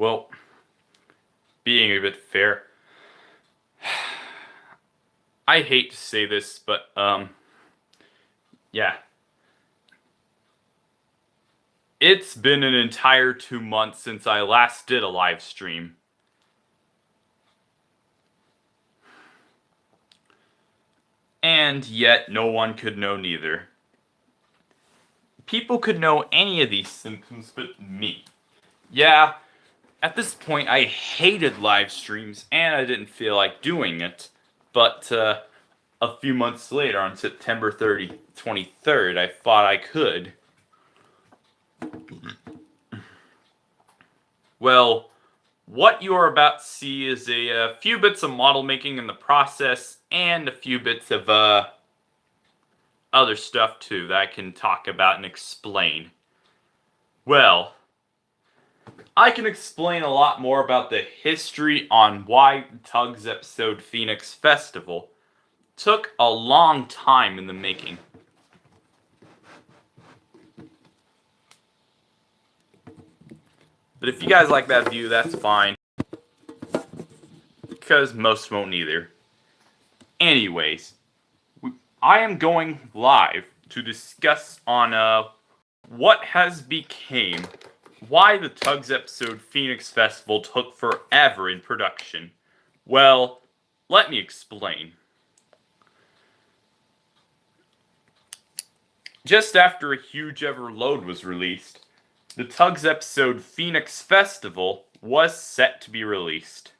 Well, being a bit fair, I hate to say this, but, yeah. It's been an entire 2 months since I last did a live stream. And yet, no one could know neither. People could know any of these symptoms but me. Yeah, at this point, I hated live streams, and I didn't feel like doing it. But, a few months later, on September 23rd, I thought I could. Well, what you are about to see is a few bits of model making in the process, and a few bits of, other stuff too that I can talk about and explain. Well, I can explain a lot more about the history on why Tug's episode Phoenix Festival took a long time in the making. But if you guys like that view, that's fine. Because most won't either. Anyways, I am going live to discuss on what has became why the Tugs episode Phoenix Festival took forever in production. Well, let me explain. Just after a huge ever load was released, the Tugs episode Phoenix Festival was set to be released.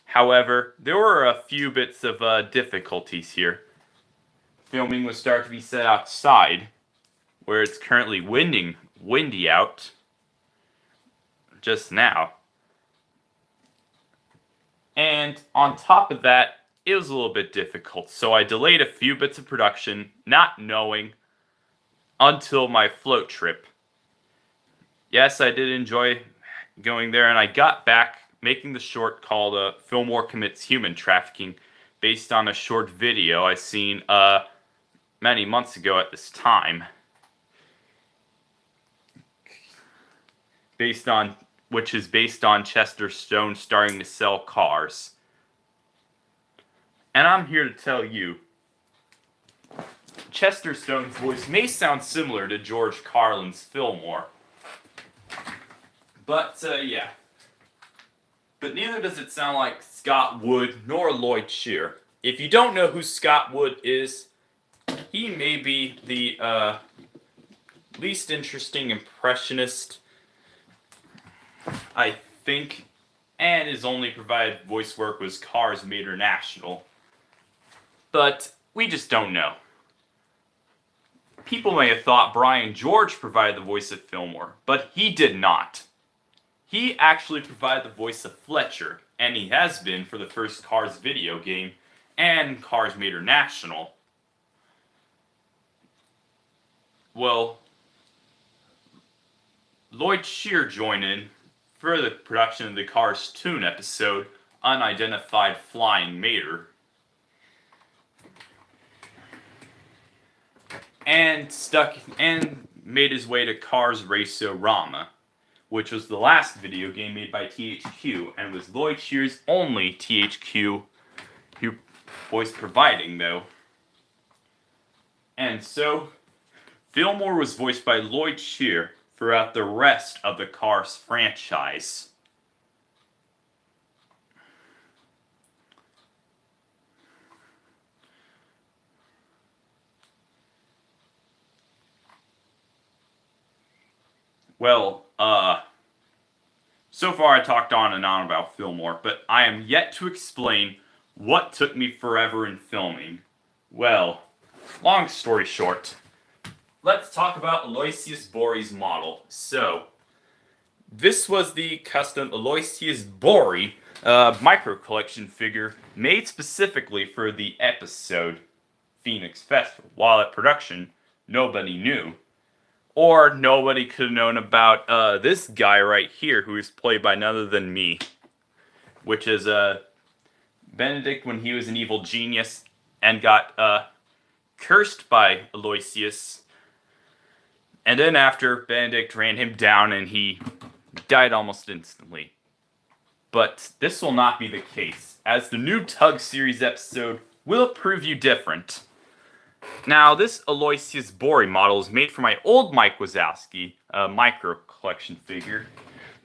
However, there were a few bits of difficulties here. Filming was starting to be set outside, where it's currently windy out just now. And on top of that, it was a little bit difficult, so I delayed a few bits of production, not knowing until my float trip. Yes, I did enjoy going there, and I got back making the short called Fillmore Commits Human Trafficking, based on a short video I seen many months ago at this time. Which is based on Chester Stone starting to sell cars. And I'm here to tell you, Chester Stone's voice may sound similar to George Carlin's Fillmore. But, yeah. But neither does it sound like Scott Wood nor Lloyd Shear. If you don't know who Scott Wood is, he may be the least interesting impressionist, I think, and his only provided voice work was Cars Mater National. But we just don't know. People may have thought Brian George provided the voice of Fillmore, but he did not. He actually provided the voice of Fletcher, and he has been for the first Cars video game and Cars Mater National. Well, Lloyd Shear joined in for the production of the Cars Toon episode, Unidentified Flying Mater. And made his way to Cars Race-O-Rama, which was the last video game made by THQ, and was Lloyd Shear's only THQ voice providing, though. And so, Fillmore was voiced by Lloyd Shear throughout the rest of the Cars franchise. Well, so far I talked on and on about Fillmore, but I am yet to explain what took me forever in filming. Well, long story short, let's talk about Aloysius Bori's model. So, this was the custom Aloysius Bori micro collection figure made specifically for the episode Phoenix Festival. While at production, nobody knew. Or nobody could have known about this guy right here, who is played by none other than me. Which is Benedict when he was an evil genius and got cursed by Aloysius. And then after, Benedict ran him down and he died almost instantly. But this will not be the case, as the new Tug Series episode will prove you different. Now, this Aloysius Bori model is made for my old Mike Wazowski micro collection figure,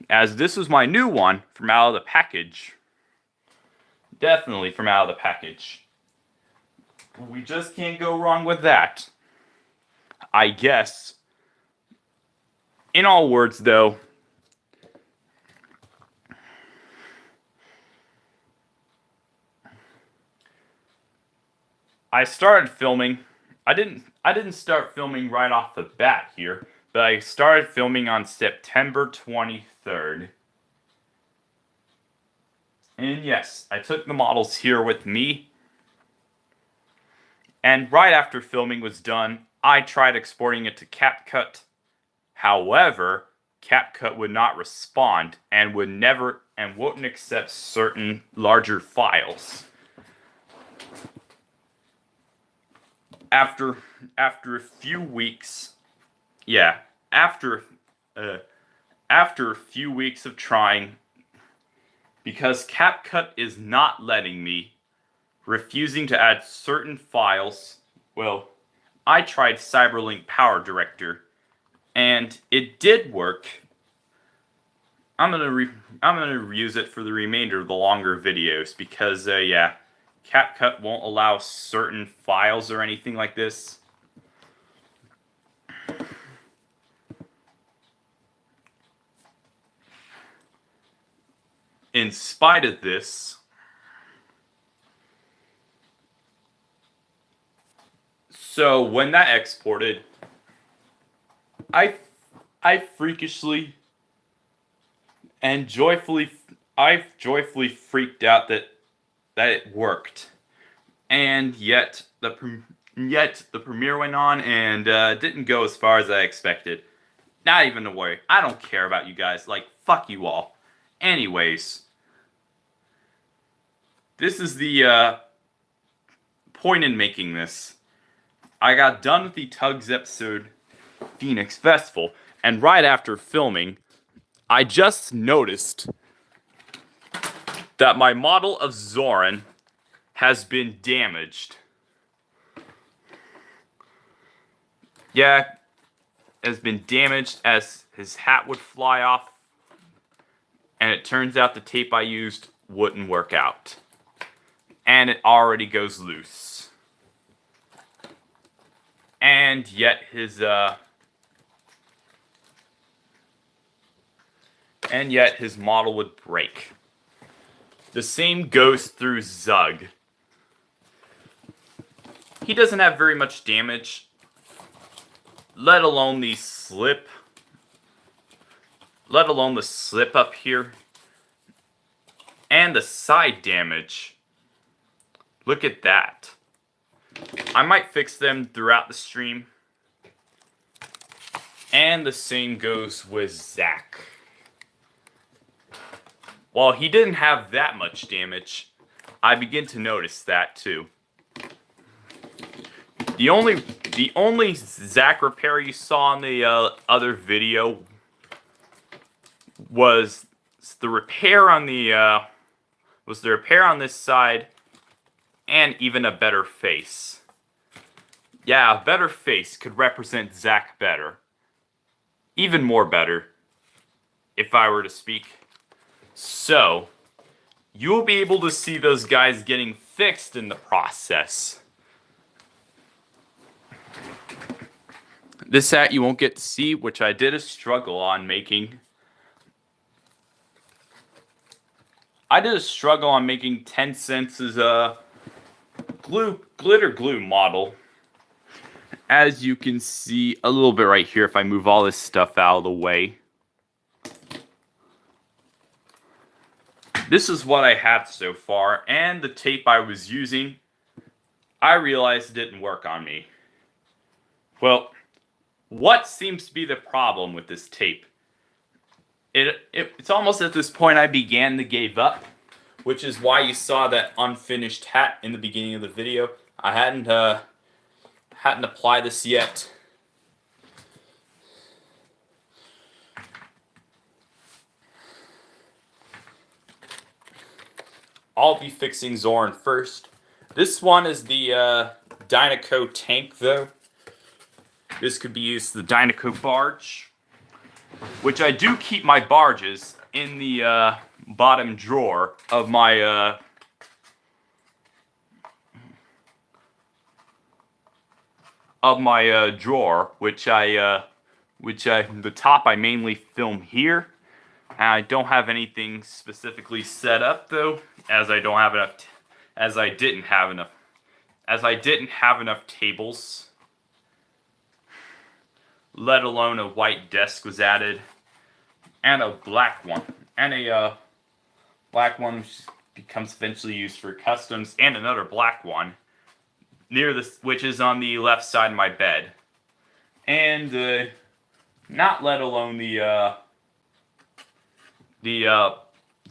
as this was my new one from out of the package. Definitely from out of the package. We just can't go wrong with that, I guess. In all words, though, I started filming. I didn't start filming right off the bat here, but I started filming on September 23rd. And yes, I took the models here with me. And right after filming was done, I tried exporting it to CapCut. However, CapCut would not respond and wouldn't accept certain larger files. After a few weeks, after a few weeks of trying, because CapCut is not letting me, refusing to add certain files, well, I tried Cyberlink Power Director, and it did work. I'm gonna use it for the remainder of the longer videos because CapCut won't allow certain files or anything like this. In spite of this, so when that exported, I freakishly and joyfully freaked out that it worked, and yet the premiere went on and didn't go as far as I expected. Not even to worry. I don't care about you guys. Like, fuck you all. Anyways, this is the point in making this. I got done with the Tugs episode, Phoenix Festival, and right after filming, I just noticed that my model of Zoran has been damaged. Yeah, has been damaged as his hat would fly off, and it turns out the tape I used wouldn't work out. And it already goes loose. And yet his model would break. The same goes through Zug. He doesn't have very much damage, let alone the slip up here, and the side damage. Look at that. I might fix them throughout the stream. And the same goes with Zach. While he didn't have that much damage, I begin to notice that too. The only Zach repair you saw in the other video was the repair on this side, and even a better face. Yeah, a better face could represent Zach better. Even more better, if I were to speak. So, you'll be able to see those guys getting fixed in the process. This hat you won't get to see, which I did a struggle on making. I did a struggle on making 10 cents as a glitter glue model. As you can see a little bit right here, if I move all this stuff out of the way. This is what I have so far, and the tape I was using, I realized didn't work on me. Well, what seems to be the problem with this tape? It's almost at this point I began to give up, which is why you saw that unfinished hat in the beginning of the video. I hadn't applied this yet. I'll be fixing Zoran first. This one is the Dynaco tank, though. This could be used as the Dynaco barge, which I do keep my barges in the bottom drawer of my drawer, the top I mainly film here. And I don't have anything specifically set up though, as I didn't have enough tables, let alone a white desk was added, and a black one, which becomes eventually used for customs, and another black one which is on the left side of my bed, and not let alone the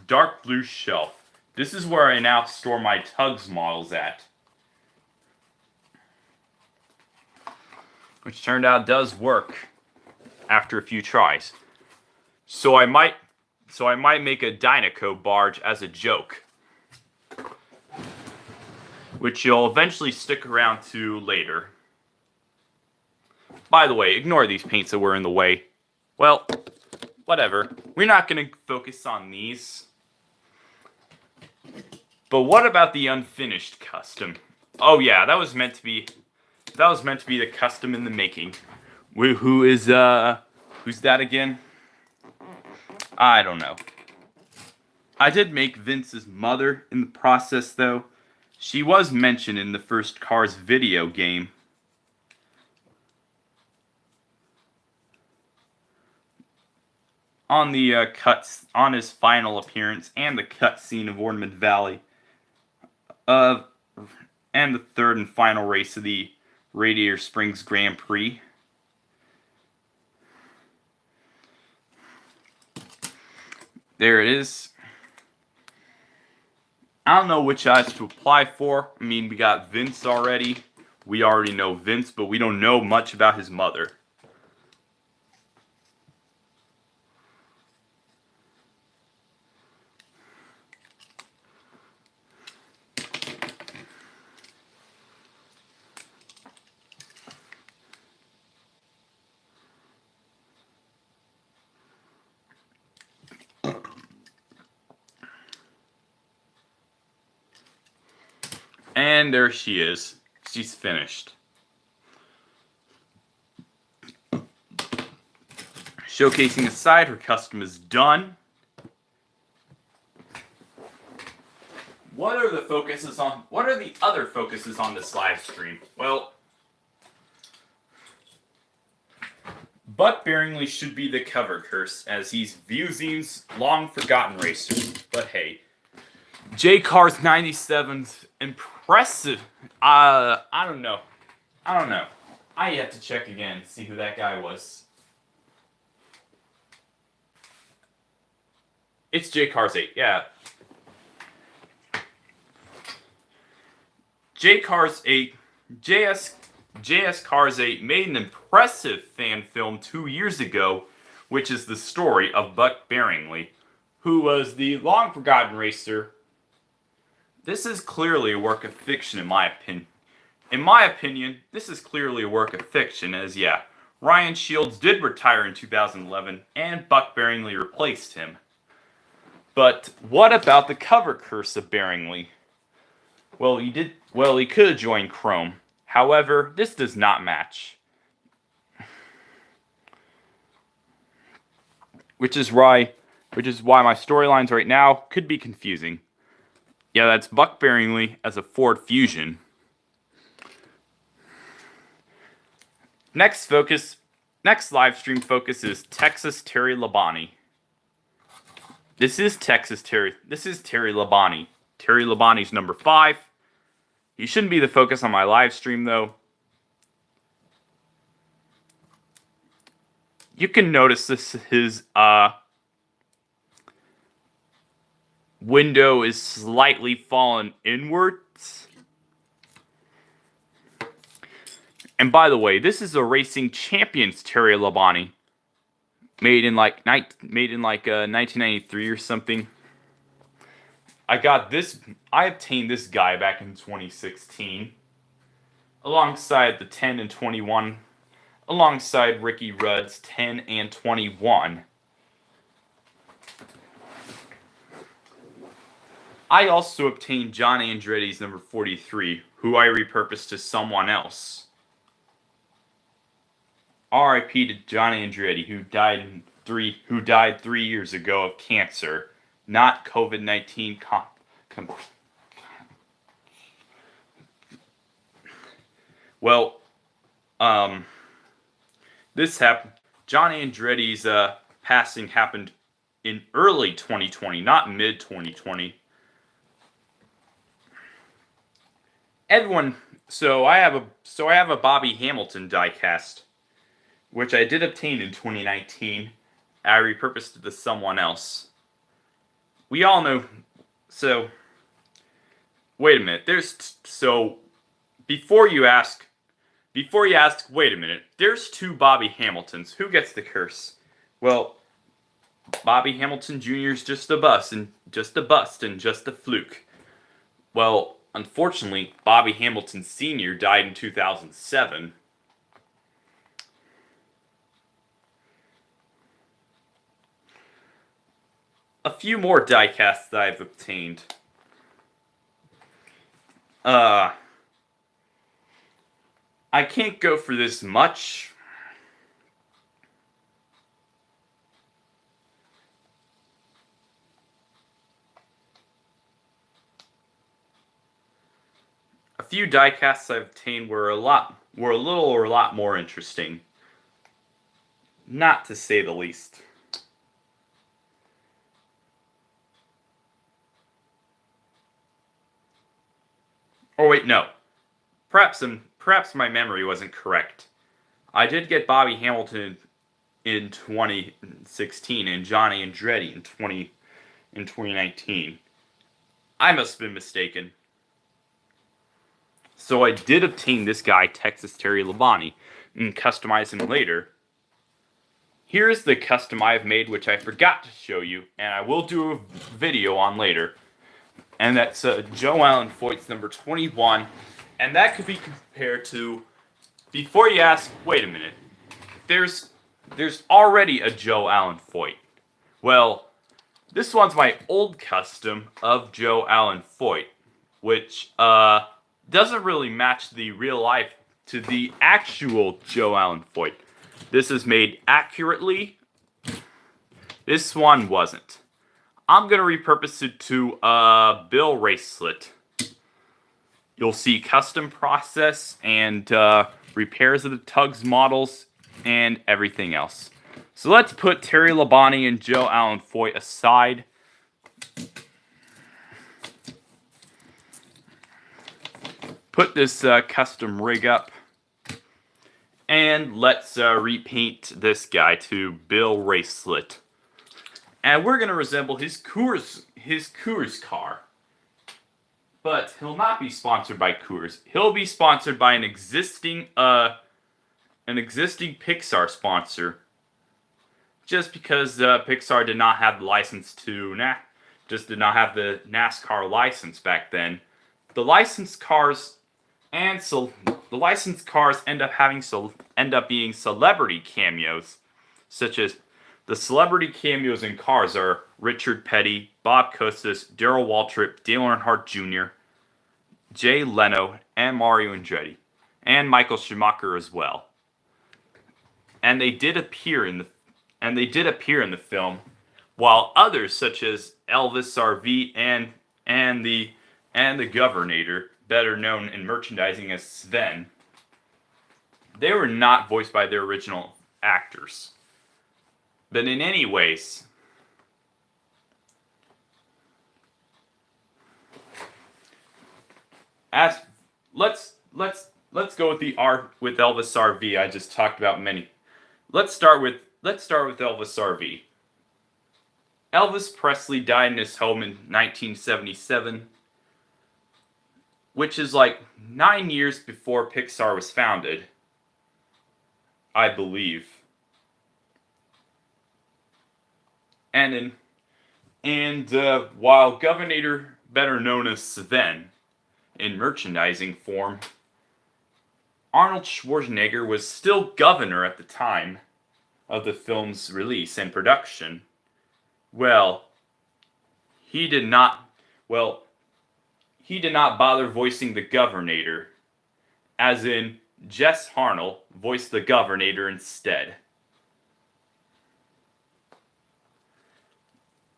dark blue shelf. This is where I now store my Tugs models at, which turned out does work after a few tries. So I might make a Dynaco barge as a joke, which you'll eventually stick around to later. By the way, ignore these paints that were in the way. Well, whatever. We're not going to focus on these. But what about the unfinished custom? Oh yeah, that was meant to be the custom in the making. Who's that again? I don't know. I did make Vince's mother in the process, though. She was mentioned in the first Cars video game. On the on his final appearance and the cutscene of Ornament Valley, and the third and final race of the Radiator Springs Grand Prix. There it is. I don't know which eyes to apply for. I mean, we got Vince already. We already know Vince, but we don't know much about his mother. And there she is. She's finished. Showcasing aside, her custom is done. What are the other focuses on this live stream? Well, Buck Bearingley should be the cover curse, as he's Vuzine's long-forgotten racer. But hey, J-Cars 97's impressive. I don't know. I have to check again to see who that guy was. It's J-Cars 8, yeah. J-Cars 8, JS Cars 8 made an impressive fan film 2 years ago, which is the story of Buck Bearingley, who was the long-forgotten racer. This is clearly a work of fiction, in my opinion. In my opinion, this is clearly a work of fiction, as yeah, Ryan Shields did retire in 2011, and Buck Bearingley replaced him. But what about the cover curse of Bearingley? Well, he could have joined Chrome. However, this does not match. Which is why my storylines right now could be confusing. Yeah, that's Buck Bearingley as a Ford Fusion. Next live stream focus is Texas Terry Labonte. This is Terry Labonte. Terry Labonte's number 5. He shouldn't be the focus on my live stream, though. You can notice his window is slightly fallen inwards. And by the way, this is a Racing Champions Terry Labonte, made in 1993 or something. I obtained this guy back in 2016, alongside the 10 and 21, alongside Ricky Rudd's 10 and 21. I also obtained John Andretti's number 43, who I repurposed to someone else. R.I.P. to John Andretti, who died 3 years ago of cancer, not COVID-19. Well, this happened. John Andretti's passing happened in early 2020, not mid 2020. So I have a Bobby Hamilton diecast, which I did obtain in 2019. I repurposed it to someone else. We all know. So wait a minute. Before you ask, wait a minute. There's two Bobby Hamiltons. Who gets the curse? Well, Bobby Hamilton Jr. is just a bust and just a fluke. Well, unfortunately, Bobby Hamilton Sr. died in 2007. A few more diecasts that I've obtained. I can't go for this much. A few diecasts I've obtained were a lot more interesting. Not to say the least. Oh wait, no. Perhaps my memory wasn't correct. I did get Bobby Hamilton in 2016 and Johnny Andretti in 2019. I must have been mistaken. So I did obtain this guy, Texas Terry Labonte, and customize him later. Here's the custom I've made, which I forgot to show you, and I will do a video on later. And that's Joe Allen Foyt's number 21. And that could be compared to, before you ask, wait a minute, there's already a Joe Allen Foyt. Well, this one's my old custom of Joe Allen Foyt, which doesn't really match the real life to the actual Joe Allen Foyt. This is made accurately. This one wasn't. I'm going to repurpose it to Bill Racelet. You'll see custom process and repairs of the Tugs models and everything else. So let's put Terry Labonte and Joe Allen Foyt aside. Put this custom rig up. And let's repaint this guy to Bill Racelet. And we're going to resemble his Coors car. But he'll not be sponsored by Coors. He'll be sponsored by an existing Pixar sponsor. Just because Pixar did not have the license to did not have the NASCAR license back then. The licensed cars end up being celebrity cameos, such as the celebrity cameos in Cars are Richard Petty, Bob Costas, Darrell Waltrip, Dale Earnhardt Jr., Jay Leno, and Mario Andretti, and Michael Schumacher as well. And they did appear in the film, while others such as Elvis RV and the Governator, better known in merchandising as Sven, they were not voiced by their original actors. But in any ways, let's go with with Elvis RV. I just talked about many. Let's start with Elvis RV. Elvis Presley died in his home in 1977, which is like 9 years before Pixar was founded, I believe. And And while Governor, better known as Sven in merchandising form, Arnold Schwarzenegger was still governor at the time of the film's release and production. Well, he did not. Well, he did not bother voicing the Governor, as in Jess Harnell voiced the Governor instead.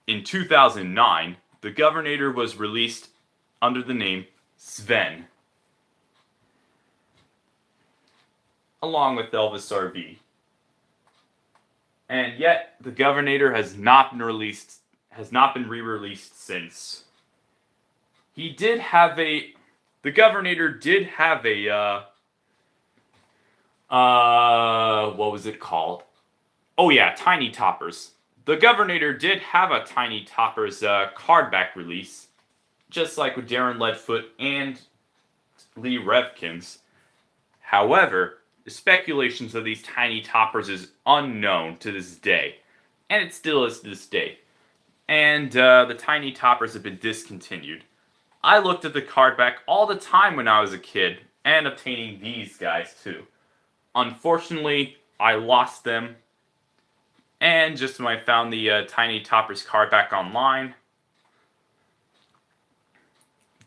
In 2009, the Governor was released under the name Sven, along with Elvis RV. And yet, the Governor has not been re-released since. He did have a. The Governor did have a. What was it called? Oh yeah, Tiny Toppers. The Governor did have a Tiny Toppers cardback release, just like with Darren Ledfoot and Lee Revkins. However, the speculations of these Tiny Toppers is unknown to this day, and it still is to this day. And the Tiny Toppers have been discontinued. I looked at the cardback all the time when I was a kid, and obtaining these guys too. Unfortunately, I lost them, and just when I found the Tiny Toppers cardback online.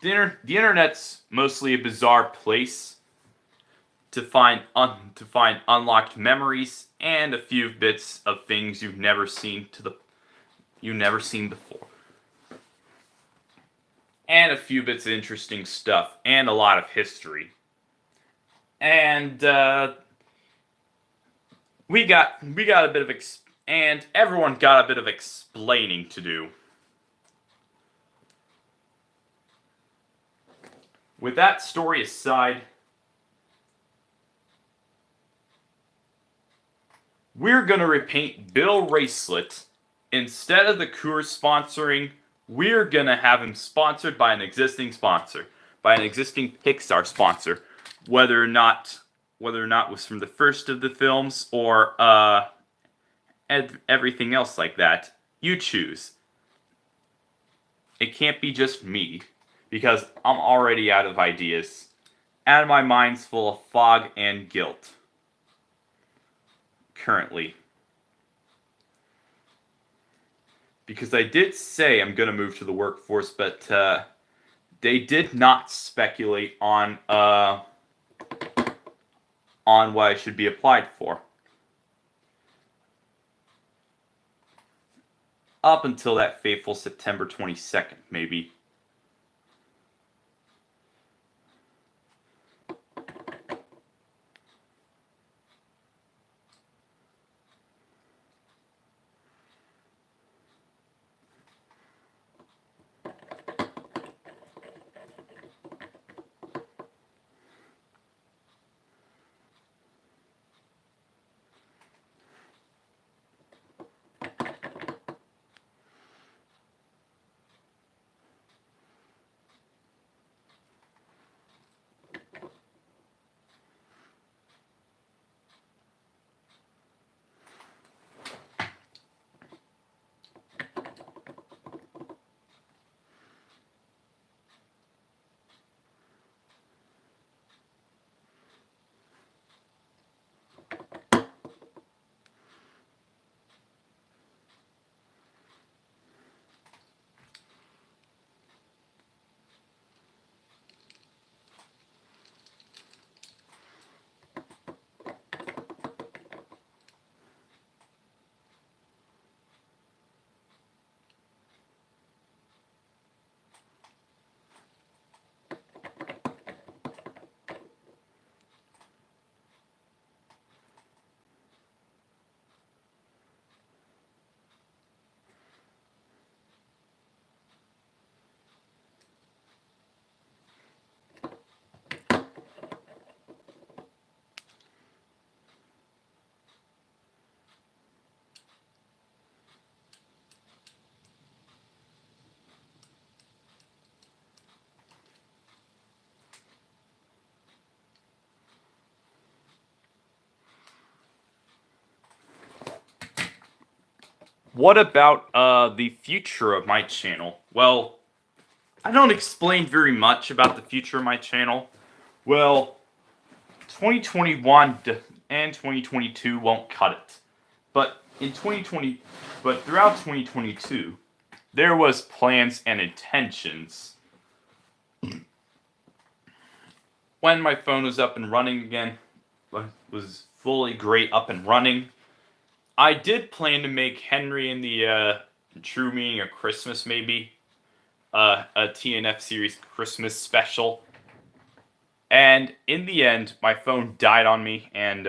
The internet's mostly a bizarre place to find unlocked memories and a few bits of things you've never seen before. And a few bits of interesting stuff and a lot of history. And we got a bit of and everyone got a bit of explaining to do. With that story aside, we're going to repaint Bill Racelet. Instead of the Coors sponsoring, we're going to have him sponsored by an existing sponsor, by an existing Pixar sponsor, whether or not it was from the first of the films or everything else like that. You choose. It can't be just me, because I'm already out of ideas, and my mind's full of fog and guilt. Currently. Because I did say I'm going to move to the workforce, but they did not speculate on what I should be applied for. Up until that fateful September 22nd, maybe. what about the future of my channel? Well, I don't explain very much about the future of my channel. Well, 2021 and 2022 won't cut it. But throughout 2022, there was plans and intentions. When my phone was up and running again, was fully great up and running, I did plan to make Henry and the True Meaning of Christmas maybe a TNF series Christmas special. And in the end, my phone died on me, and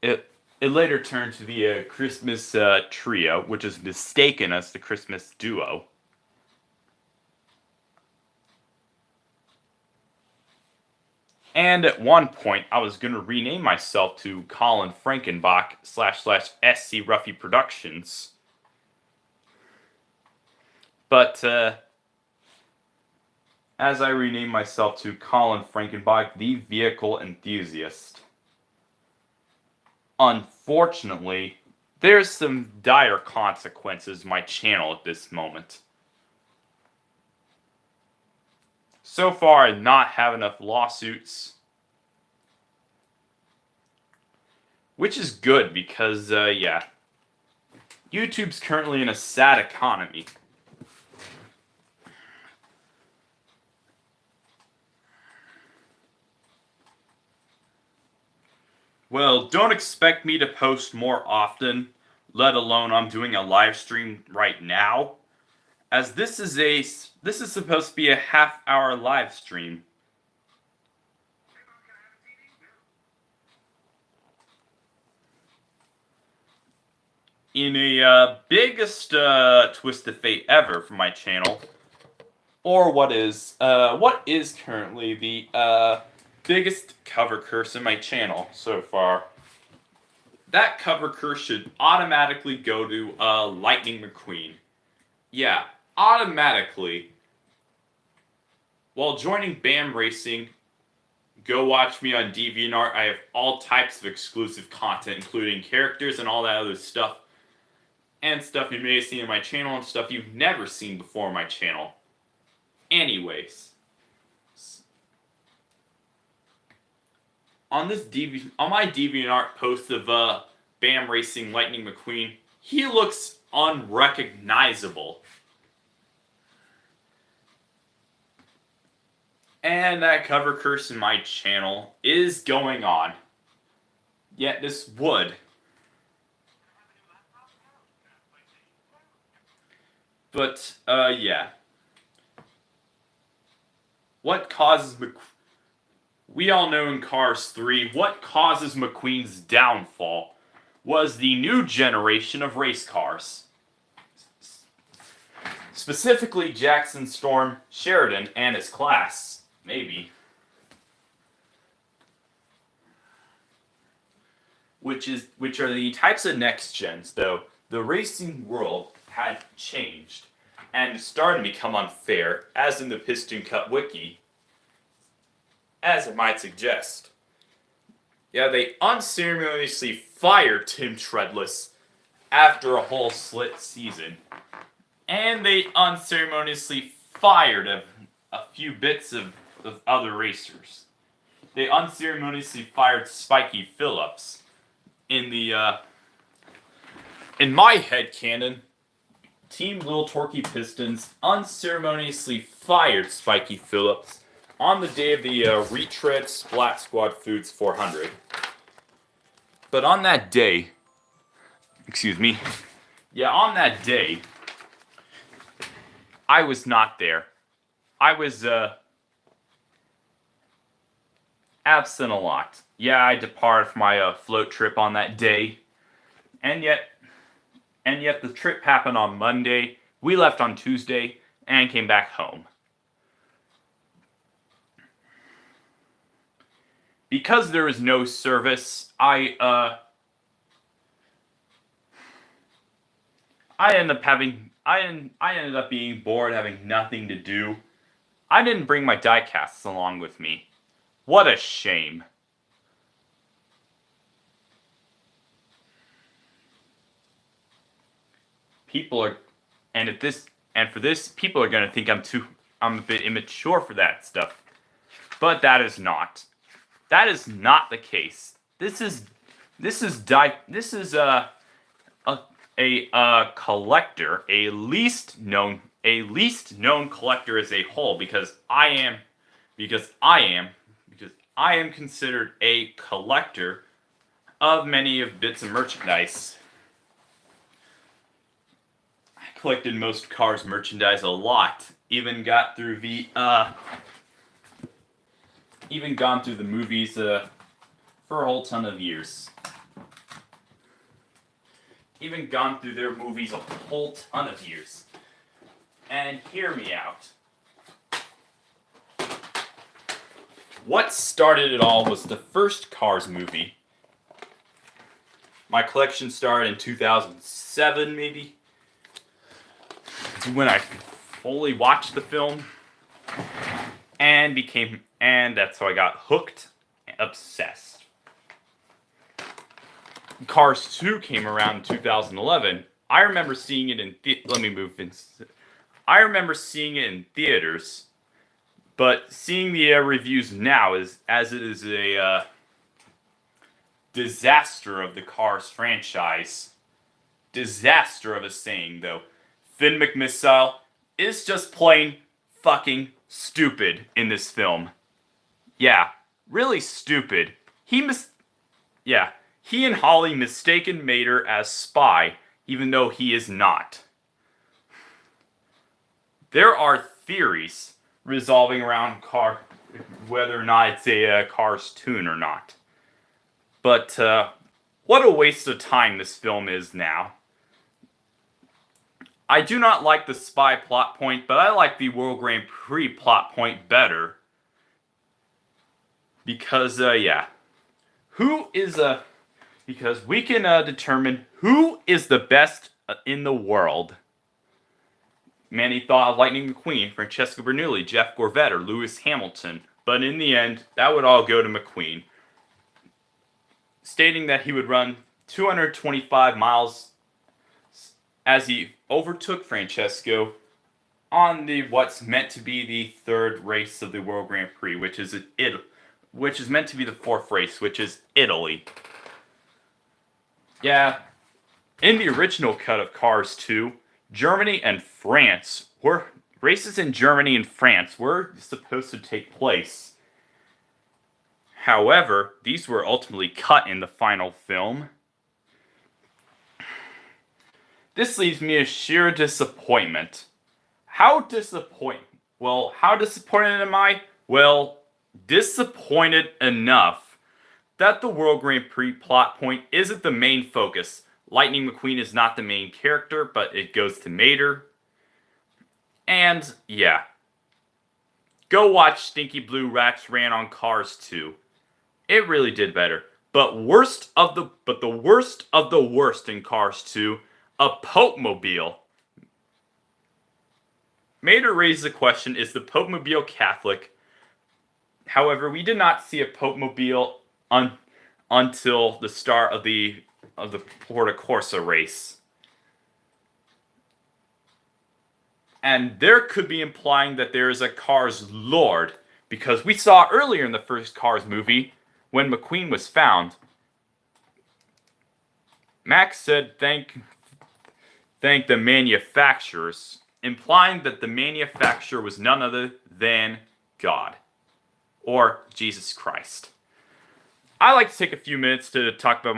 it later turned to the Christmas trio, which is mistaken as the Christmas duo. And at one point, I was going to rename myself to Colin Frankenbach / SC Ruffy Productions. But as I renamed myself to Colin Frankenbach, the Vehicle Enthusiast, unfortunately, there's some dire consequences to my channel at this moment. So far, I not have enough lawsuits, which is good because, yeah, YouTube's currently in a sad economy. Well, don't expect me to post more often, let alone I'm doing a live stream right now, as this is supposed to be a half-hour live stream. In a biggest twist of fate ever for my channel, or what is currently the biggest cover curse in my channel so far. That cover curse should automatically go to Lightning McQueen. Yeah, automatically. While joining BAM Racing, go watch me on DeviantArt. I have all types of exclusive content, including characters and all that other stuff. And stuff you may have seen on my channel and stuff you've never seen before on my channel. Anyways. On my DeviantArt post of BAM Racing Lightning McQueen, he looks unrecognizable. And that cover curse in my channel is going on. Yet this would. But, yeah. What causes We all know in Cars 3, what causes McQueen's downfall was the new generation of race cars. Specifically Jackson Storm Sheridan and his class, maybe. Which are the types of next gens, though the racing world had changed and started to become unfair, as in the Piston Cup wiki, as it might suggest. Yeah, they unceremoniously fired Tim Treadless after a whole slit season. And they unceremoniously fired a few bits of other racers. They unceremoniously fired Spiky Phillips. In my headcanon, Team Little Torquey Pistons unceremoniously fired Spiky Phillips on the day of the Retread Splat Squad Foods 400. But on that day, on that day, I was not there. I was absent a lot. Yeah, I departed from my float trip on that day, and yet the trip happened on Monday. We left on Tuesday and came back home. Because there was no service, I ended up being bored, having nothing to do. I didn't bring my diecasts along with me. What a shame. people are, and at this, and for this, people are gonna think I'm a bit immature for that stuff. But that is not. That is not the case. This is a collector, a least known collector as a whole, because I am considered a collector of many of bits of merchandise. I collected most Cars merchandise a lot. Even gone through the movies for a whole ton of years. Even gone through their movies a whole ton of years. And hear me out. What started it all was the first Cars movie. My collection started in 2007, maybe. When I fully watched the film. And that's how I got hooked and obsessed. Cars 2 came around in 2011. I remember seeing it in I remember seeing it in theaters, but seeing the reviews now it is a disaster of the Cars franchise. Disaster of a saying, though. Finn McMissile is just plain fucking stupid in this film. Yeah, really stupid. He and Holly mistaken Mater as spy, even though he is not. There are theories revolving around whether or not it's a Cars tune or not. But what a waste of time this film is now. I do not like the spy plot point, but I like the World Grand Prix plot point better. Because, because we can determine who is the best in the world. Many thought of Lightning McQueen, Francesco Bernoulli, Jeff Gorvet, or Lewis Hamilton. But in the end, that would all go to McQueen. Stating that he would run 225 miles as he overtook Francesco on what's meant to be the third race of the World Grand Prix, which is meant to be the fourth race, which is Italy. Yeah, in the original cut of Cars 2, Germany and France races in Germany and France were supposed to take place. However, these were ultimately cut in the final film. This leaves me a sheer disappointment. How disappointed am I? Well, disappointed enough that the World Grand Prix plot point isn't the main focus. Lightning McQueen is not the main character, but it goes to Mater. And, yeah. Go watch Stinky Blue Rats Ran on Cars 2. It really did better. But the worst of the worst in Cars 2, a Pope-mobile. Mater raises the question, is the Pope-mobile Catholic? However, we did not see a Pope-mobile until the start of the Porta Corsa race. And there could be implying that there is a Cars Lord, because we saw earlier in the first Cars movie, when McQueen was found, Max said thank the manufacturers, implying that the manufacturer was none other than God, or Jesus Christ. I like to take a few minutes to talk about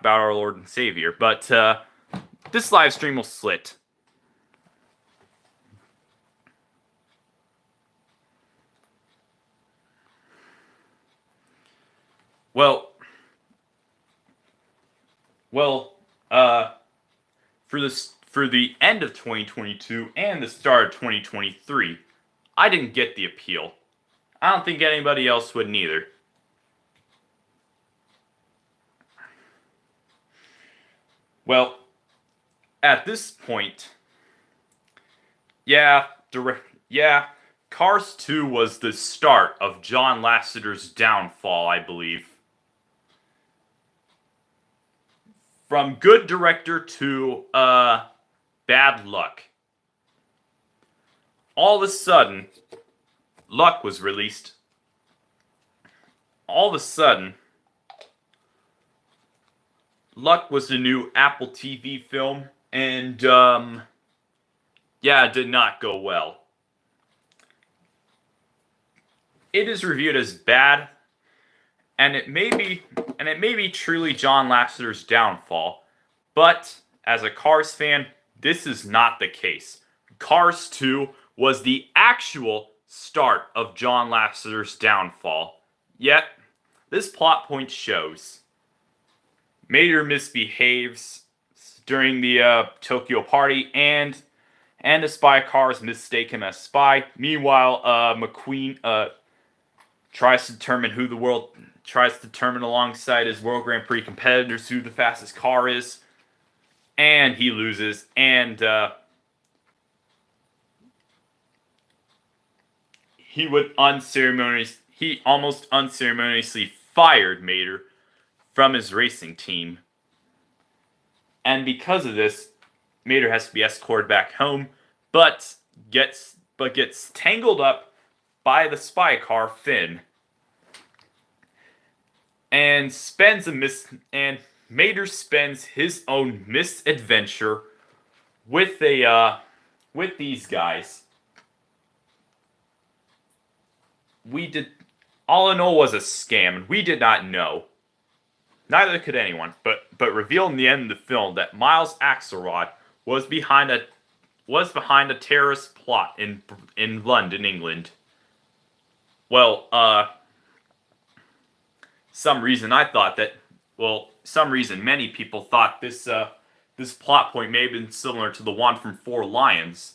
our Lord and Savior, but this live stream will slit. For the end of 2022 and the start of 2023, I didn't get the appeal. I don't think anybody else would neither. Well, at this point, Cars 2 was the start of John Lasseter's downfall, I believe. From good director to bad luck. All of a sudden, Luck was released. All of a sudden, Luck was the new Apple TV film, and it did not go well. It is reviewed as bad, and it may be truly John Lasseter's downfall, but as a Cars fan, this is not the case. Cars 2 was the actual start of John Lasseter's downfall. Yet, this plot point shows Mater misbehaves during the Tokyo party, and the spy cars mistake him as spy. Meanwhile, McQueen tries to determine alongside his World Grand Prix competitors who the fastest car is, and he loses, and he almost unceremoniously fired Mater from his racing team. And because of this, Mater has to be escorted back home, but gets tangled up by the spy car Finn. And Mater spends his own misadventure with these guys. All in all was a scam, and we did not know. Neither could anyone, but revealed in the end of the film that Miles Axelrod was behind a terrorist plot in London, England. Well, some reason many people thought this plot point may have been similar to the one from Four Lions.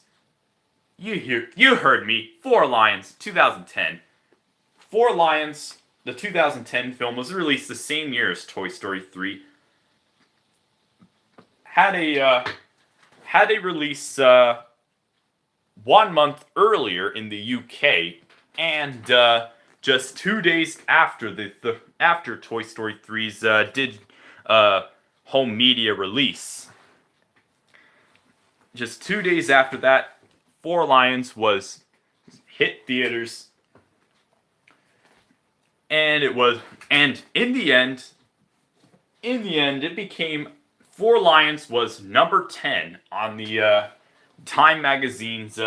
You heard me. Four Lions, 2010. Four Lions, the 2010 film, was released the same year as Toy Story 3. Had a release 1 month earlier in the UK, and just 2 days after after Toy Story 3's home media release. Just 2 days after that, Four Lions was hit theaters. And in the end, it became Four Lions was number 10 on the Time Magazine's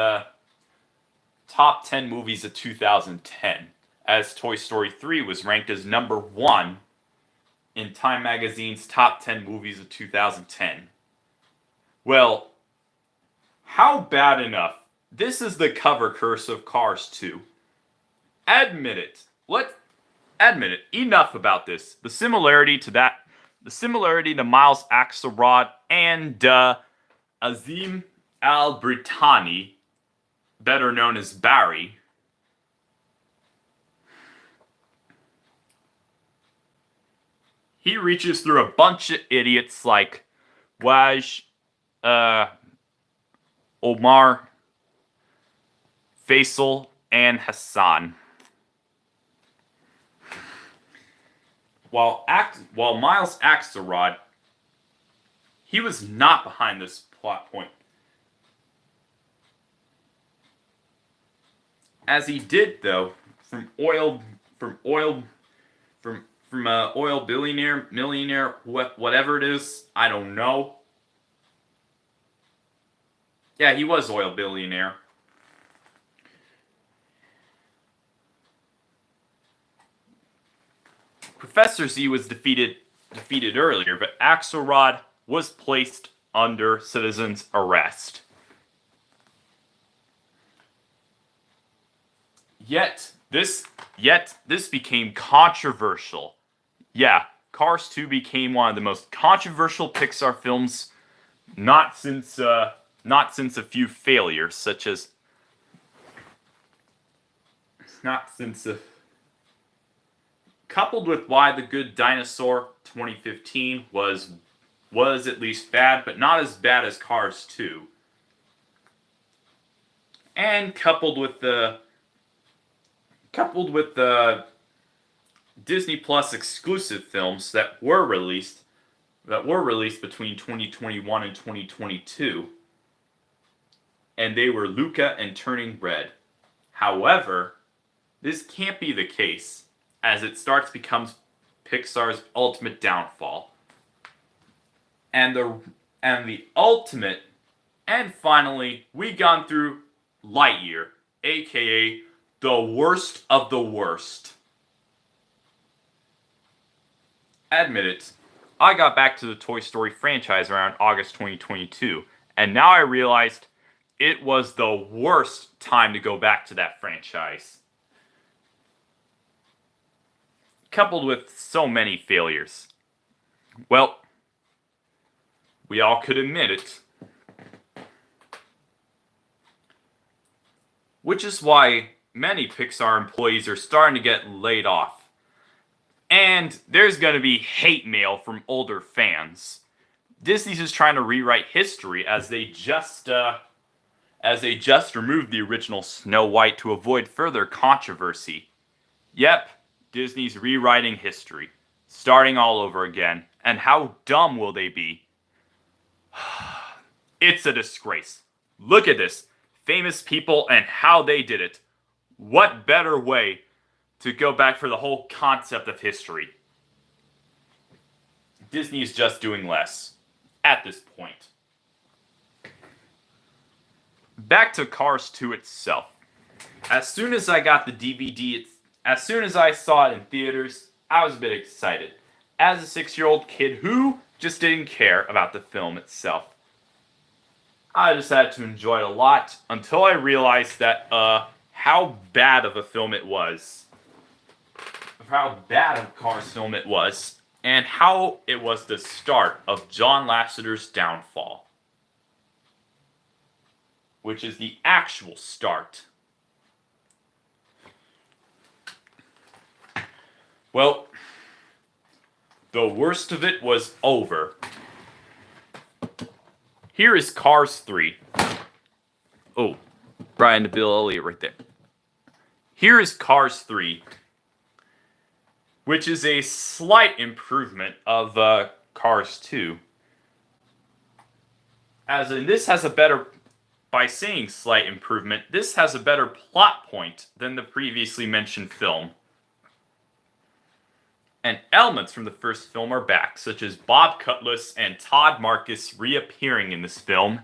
top 10 movies of 2010, as Toy Story 3 was ranked as number 1 in Time Magazine's top 10 movies of 2010. Well, how bad enough? This is the cover curse of Cars 2. Admit it. Admit it. Enough about this. The similarity to Miles Axelrod and Azim Al-Brittani, better known as Barry. He reaches through a bunch of idiots like Waj, Omar, Faisal, and Hassan. While Miles Axelrod, he was not behind this plot point, as he did though from oil millionaire, whatever it is, I don't know. Yeah, he was oil billionaire. Professor Z was defeated earlier, but Axelrod was placed under citizen's arrest. Yet this became controversial. Yeah, Cars 2 became one of the most controversial Pixar films, not since a few failures, such as coupled with Why the Good Dinosaur 2015 was at least bad, but not as bad as Cars 2. And coupled with the Disney Plus exclusive films that were released between 2021 and 2022, and they were Luca and Turning Red. However, this can't be the case, as it starts becomes Pixar's ultimate downfall. And the ultimate, and finally, we gone through Lightyear, aka the worst of the worst. Admit it, I got back to the Toy Story franchise around August 2022, and now I realized it was the worst time to go back to that franchise. Coupled with so many failures. Well, we all could admit it. Which is why many Pixar employees are starting to get laid off. And there's going to be hate mail from older fans. Disney's just trying to rewrite history as they just removed the original Snow White to avoid further controversy. Yep, Disney's rewriting history, starting all over again. And how dumb will they be? It's a disgrace. Look at this. Famous people and how they did it. What better way to go back for the whole concept of history? Disney is just doing less at this point. Back to Cars 2 itself. As soon as I got the DVD, as soon as I saw it in theaters, I was a bit excited. As a 6-year-old kid who just didn't care about the film itself. I just had to enjoy it a lot until I realized that how bad of a film it was. How bad of a Cars film it was. And how it was the start of John Lasseter's downfall. Which is the actual start. Well, the worst of it was over. Here is Cars 3. Oh, Brian to Bill Elliott right there. Here is Cars 3, which is a slight improvement of Cars 2. As in, this has a better, by saying slight improvement, this has a better plot point than the previously mentioned film. And elements from the first film are back, such as Bob Cutlass and Todd Marcus reappearing in this film.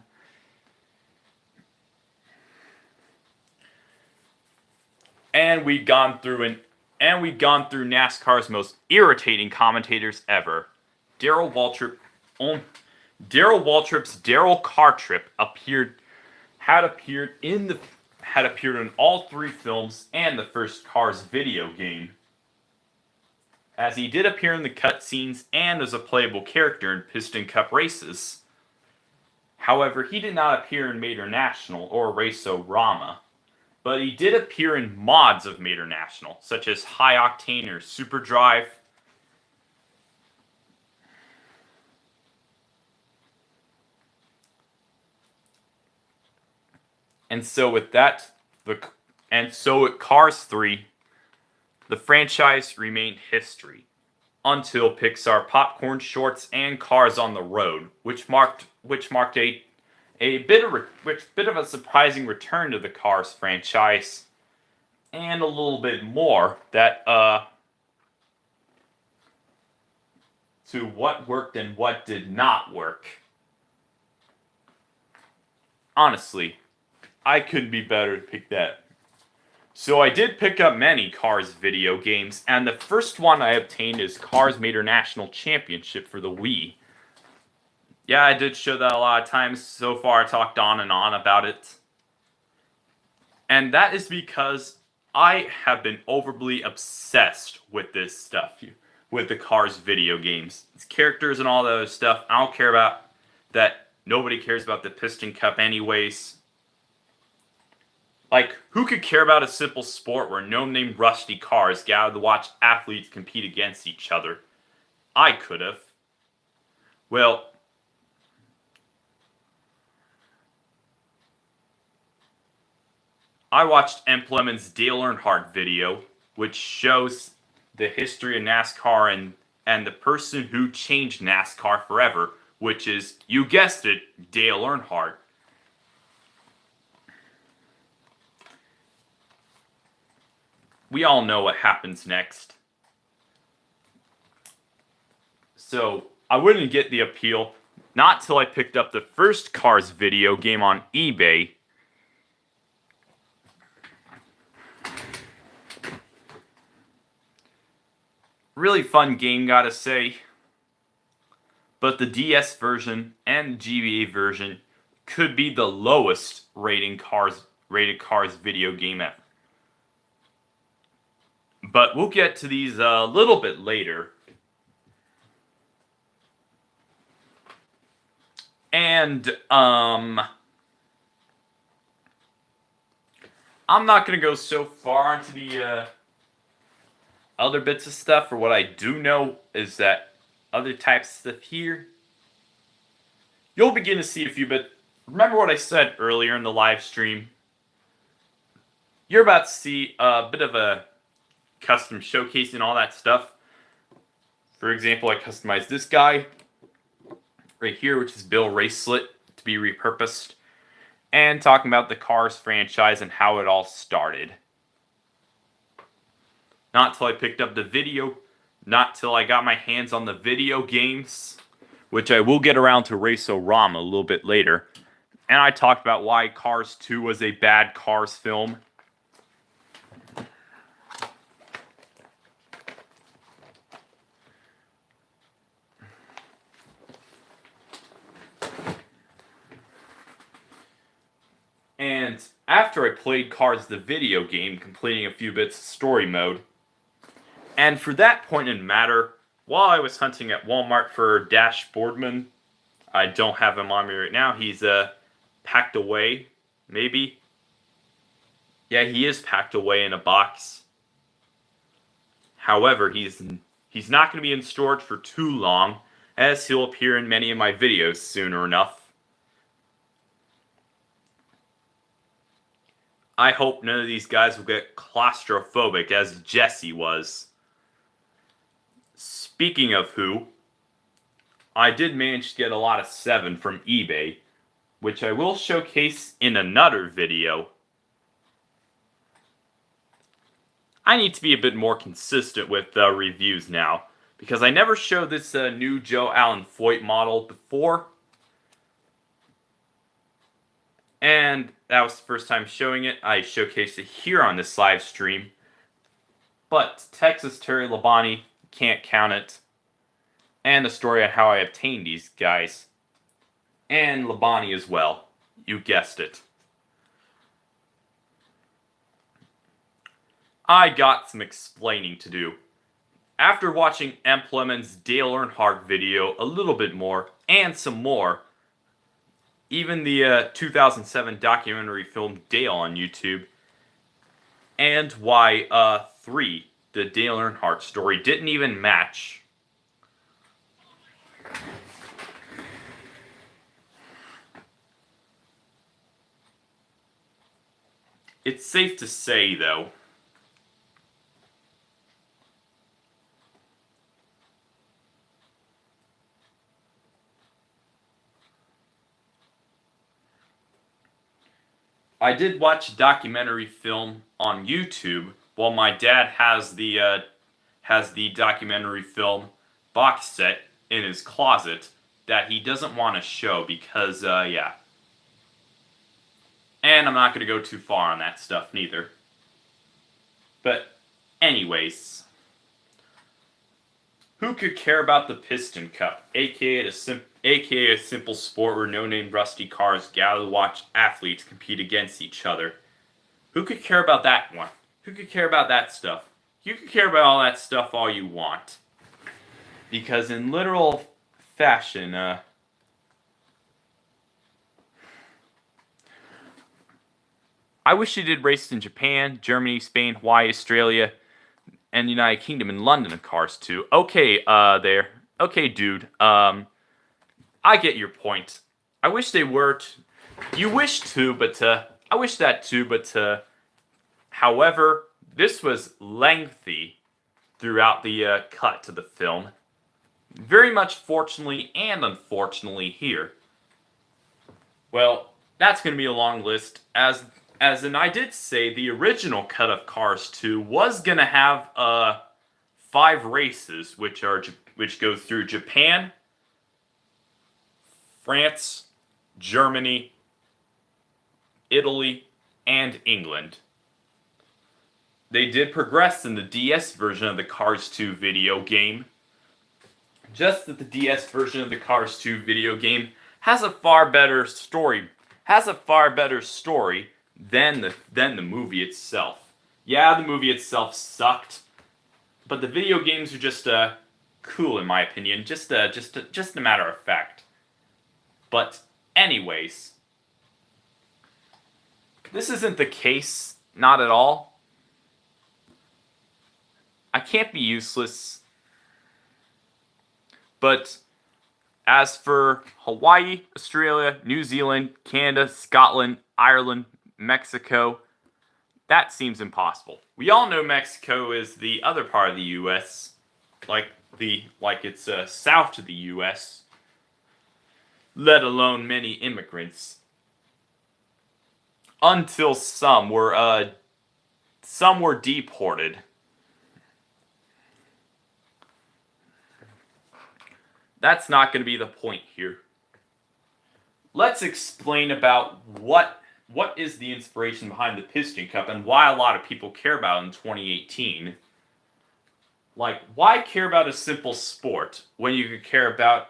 And we've gone through NASCAR's most irritating commentators ever. Darrell Waltrip's Darrell Cartrip had appeared in all 3 films and the first Cars video game. As he did appear in the cutscenes and as a playable character in Piston Cup races. However, he did not appear in Mater National or Race-O-Rama, but he did appear in mods of Mater National, such as High Octane or Super Drive. And so with Cars 3, the franchise remained history until Pixar Popcorn Shorts and Cars on the Road, which marked a bit of a surprising return to the Cars franchise, and a little bit more that to what worked and what did not work. Honestly, I couldn't be better to pick that. So I did pick up many Cars video games, and the first one I obtained is Cars Mater National Championship for the Wii. Yeah, I did show that a lot of times. So far I talked on and on about it. And that is because I have been overly obsessed with this stuff, with the Cars video games. Its characters and all that other stuff, I don't care about that. Nobody cares about the Piston Cup anyways. Like, who could care about a simple sport where no-name rusty cars gather to watch athletes compete against each other? I could have. Well, I watched M. Lemon's Dale Earnhardt video, which shows the history of NASCAR and the person who changed NASCAR forever, which is, you guessed it, Dale Earnhardt. we all know what happens next. So I wouldn't get the appeal not till I picked up the first Cars video game on eBay. Really fun game, gotta say. But the DS version and GBA version could be the lowest rated Cars video game ever. But we'll get to these a little bit later. And I'm not gonna go so far into the other bits of stuff. For what I do know is that other types of stuff here, you'll begin to see a few bit. Remember what I said earlier in the live stream? You're about to see a bit of a custom showcase and all that stuff. For example, I customized this guy right here, which is Bill Racelet, to be repurposed, and talking about the Cars franchise and how it all started. Not till I picked up the video, not till I got my hands on the video games, which I will get around to Race-O-Rama a little bit later. And I talked about why Cars 2 was a bad Cars film. And after I played Cars the video game, completing a few bits of story mode, and for that point in matter, while I was hunting at Walmart for Dash Boardman, I don't have him on me right now. He's packed away, maybe. Yeah, he is packed away in a box. However, he's not going to be in storage for too long, as he'll appear in many of my videos sooner enough. I hope none of these guys will get claustrophobic as Jesse was. Speaking of who, I did manage to get a lot of 7 from eBay, which I will showcase in another video. I need to be a bit more consistent with reviews now, because I never showed this new Joe Allen Foyt model before. And that was the first time showing it. I showcased it here on this live stream. But Texas Terry Labonte, can't count it. And the story on how I obtained these guys. And Labonte as well. You guessed it. I got some explaining to do. After watching M. Lemon's Dale Earnhardt video a little bit more, and some more, even the 2007 documentary film Dale on YouTube, and why 3, the Dale Earnhardt story, didn't even match. It's safe to say, though, I did watch a documentary film on YouTube while my dad has the documentary film box set in his closet that he doesn't want to show because, yeah. And I'm not going to go too far on that stuff neither. But anyways, who could care about the Piston Cup, aka a simple sport where no-name rusty cars gather to watch athletes compete against each other? Who could care about that one? Who could care about that stuff? You can care about all that stuff all you want. Because in literal fashion, I wish they did races in Japan, Germany, Spain, Hawaii, Australia, and the United Kingdom and London of Cars 2. Okay, there. Okay, dude. I get your point. I wish they were. You wish to, but I wish that too, but however, this was lengthy throughout the cut to the film. Very much fortunately and unfortunately here. Well, that's going to be a long list, as As in, I did say the original cut of Cars 2 was gonna have 5 races, which go through Japan, France, Germany, Italy, and England. They did progress in the DS version of the Cars 2 video game. Just that the DS version of the Cars 2 video game has a far better story. Than the movie itself. Yeah, the movie itself sucked, but the video games are just cool in my opinion. Just a matter of fact. But anyways, this isn't the case. Not at all. I can't be useless. But as for Hawaii, Australia, New Zealand, Canada, Scotland, Ireland, Mexico, that seems impossible. We all know Mexico is the other part of the U.S., like it's south to the U.S., let alone many immigrants. Until some were deported. That's not going to be the point here. Let's explain about what is the inspiration behind the Piston Cup and why a lot of people care about it in 2018. Like, why care about a simple sport when you could care about...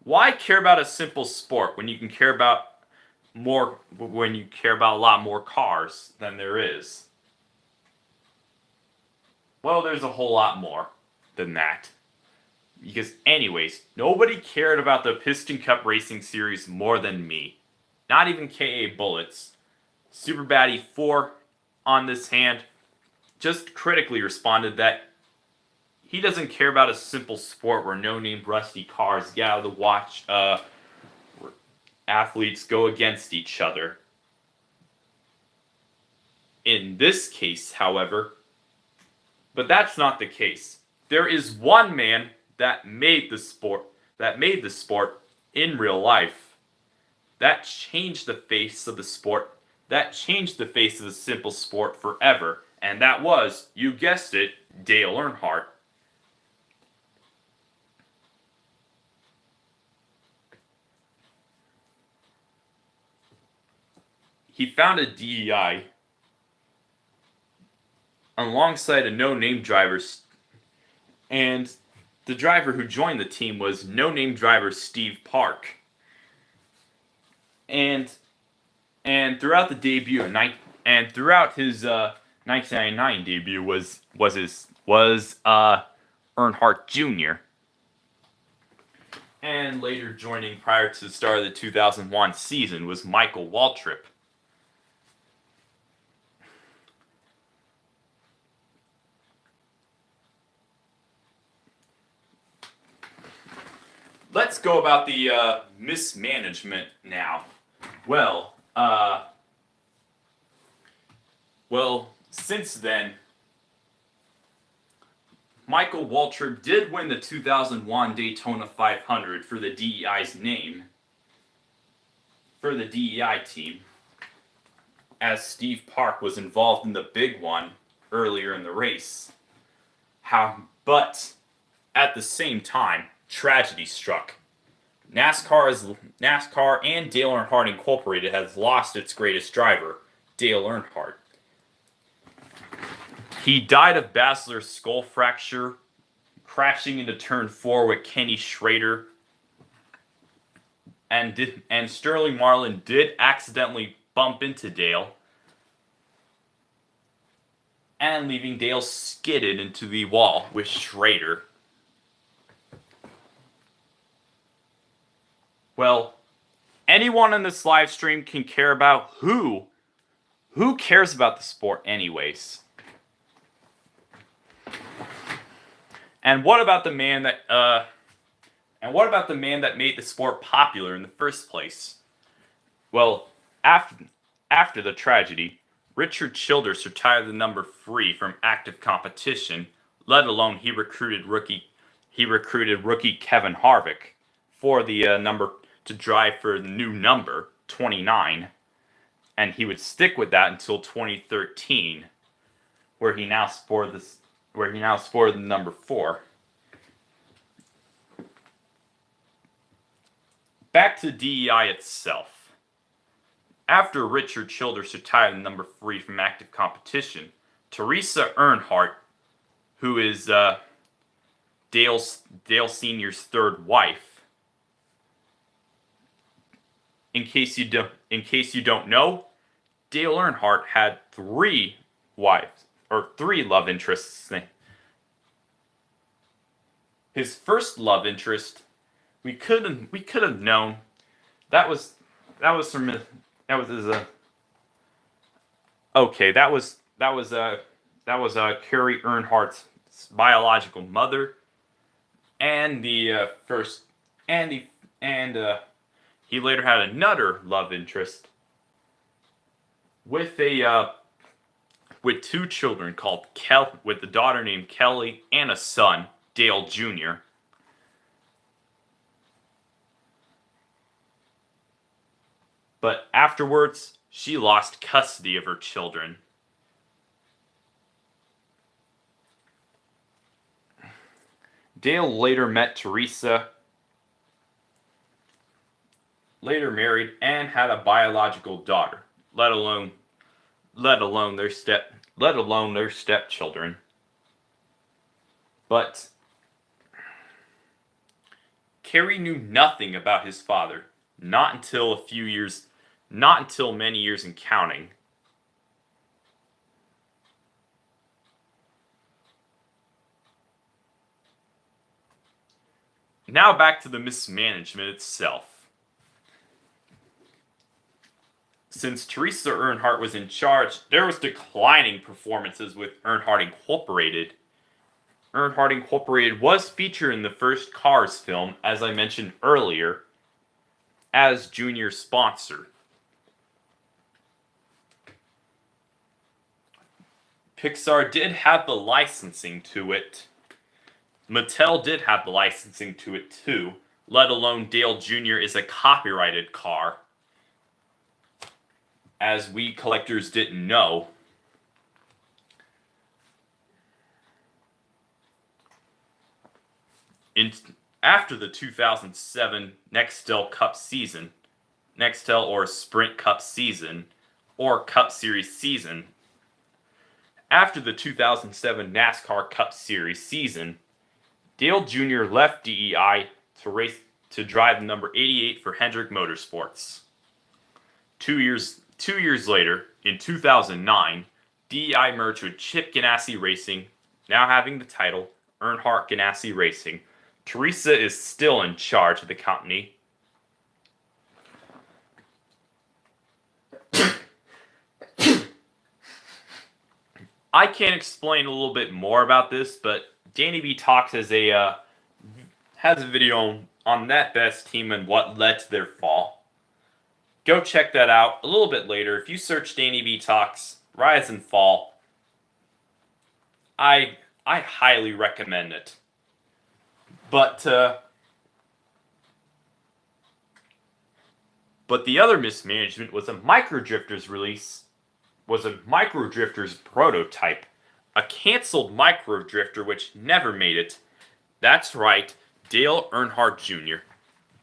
Why care about a simple sport when you can care about more... when you care about a lot more cars than there is? Well, there's a whole lot more than that. Because anyways, nobody cared about the Piston Cup Racing Series more than me. Not even K.A. Bullets. Super Batty 4 on this hand just critically responded that he doesn't care about a simple sport where no-name rusty cars gather to watch athletes go against each other. In this case, however, but that's not the case. There is one man that made the sport in real life. That changed the face of the sport. That changed the face of the simple sport forever. And that was, you guessed it, Dale Earnhardt. He founded DEI alongside a no-name driver, and the driver who joined the team was no-name driver Steve Park. And throughout the debut and throughout his 1999 debut was Earnhardt Jr. And later joining prior to the start of the 2001 season was Michael Waltrip. Let's go about the mismanagement now. Well, since then, Michael Waltrip did win the 2001 Daytona 500 for the DEI's name, for the DEI team, as Steve Park was involved in the big one earlier in the race. But at the same time, tragedy struck. NASCAR and Dale Earnhardt Incorporated has lost its greatest driver, Dale Earnhardt. He died of basilar skull fracture, crashing into turn 4 with Kenny Schrader. And Sterling Marlin did accidentally bump into Dale, and leaving Dale skidded into the wall with Schrader. Well, anyone in this live stream can care about who cares about the sport anyways? And what about the man that made the sport popular in the first place? Well, after the tragedy, Richard Childress retired the number 3 from active competition, let alone he recruited rookie Kevin Harvick for the number to drive for the new number 29. and he would stick with that until 2013, where he now sported the number 4. Back to DEI itself. After Richard Childress retired in number 3 from active competition, Teresa Earnhardt, who is Dale Sr.'s third wife. In case you don't know, Dale Earnhardt had 3 love interests. His first love interest, we could have known, that was Carrie Earnhardt's biological mother, and he later had another love interest with 2 children with a daughter named Kelly and a son, Dale Jr. But afterwards, she lost custody of her children. Dale later met Teresa, later married, and had a biological daughter, let alone their stepchildren. But Carrie knew nothing about his father, not until many years and counting. Now back to the mismanagement itself. Since Teresa Earnhardt was in charge, there was declining performances with Earnhardt Incorporated. Earnhardt Incorporated was featured in the first Cars film, as I mentioned earlier, as Junior's sponsor. Pixar did have the licensing to it. Mattel did have the licensing to it too, let alone Dale Jr. is a copyrighted car, as we collectors didn't know. After the 2007 Nextel Cup season, Nextel or Sprint Cup season, or Cup Series season, after the 2007 NASCAR Cup Series season, Dale Jr. left DEI to drive the number 88 for Hendrick Motorsports. 2 years later, in 2009, DEI merged with Chip Ganassi Racing, now having the title Earnhardt Ganassi Racing. Teresa is still in charge of the company. I can't explain a little bit more about this, but Danny B Talks has a video on that best team and what led to their fall. Go check that out a little bit later. If you search Danny B Talks Rise and Fall, I highly recommend it. But the other mismanagement was a Microdrifters release. Was a Microdrifters prototype, a canceled Microdrifter which never made it. That's right, Dale Earnhardt Jr.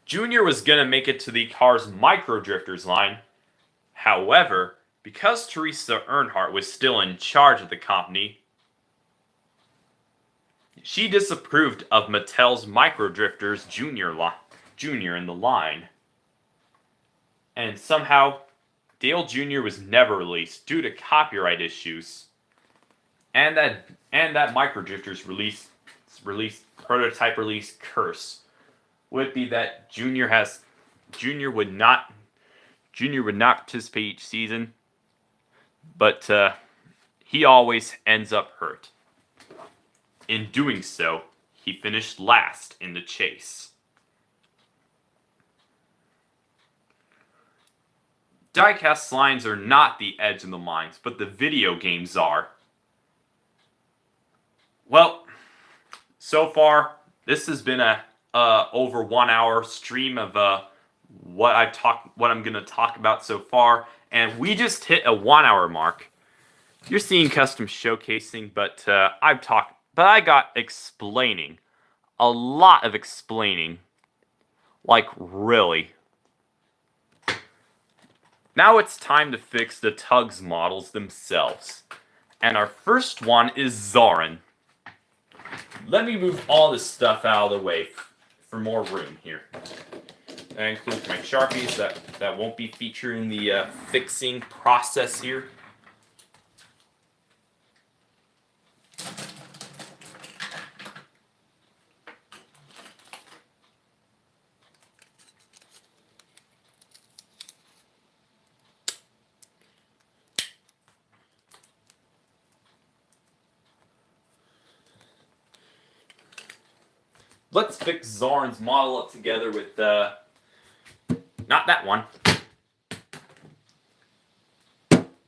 Jr. was gonna make it to the Cars Microdrifters line. However, because Teresa Earnhardt was still in charge of the company, she disapproved of Mattel's Microdrifters Jr. in the line. And somehow, Dale Jr. was never released due to copyright issues. And that Microdrifters prototype release curse would be that Junior would not participate each season, but he always ends up hurt. In doing so, he finished last in the chase. Diecast lines are not the edge of the mines, but the video games are. Well, so far, this has been a over 1 hour stream of what I'm going to talk about so far, And we just hit a 1 hour mark. You're seeing custom showcasing, but I got explaining. A lot of explaining. Like, really. Now it's time to fix the Tugs models themselves. And our first one is Zoran. Let me move all this stuff out of the way for more room here. That includes my Sharpies that won't be featuring the fixing process here. Let's fix Zoran's model up together with, not that one,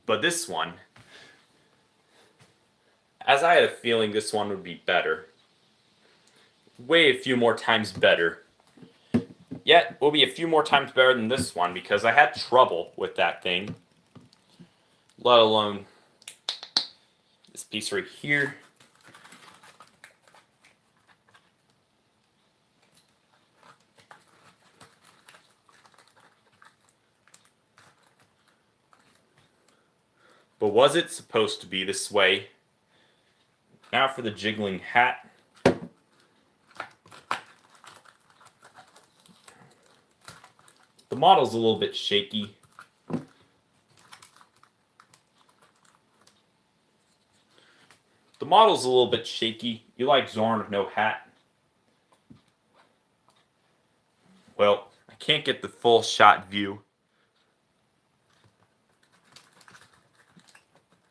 but this one. As I had a feeling this one would be better. Way a few more times better. Yet, will be a few more times better than this one because I had trouble with that thing. Let alone this piece right here. But was it supposed to be this way? Now for the jiggling hat. The model's a little bit shaky. The model's a little bit shaky. You like Zoran with no hat? Well, I can't get the full shot view.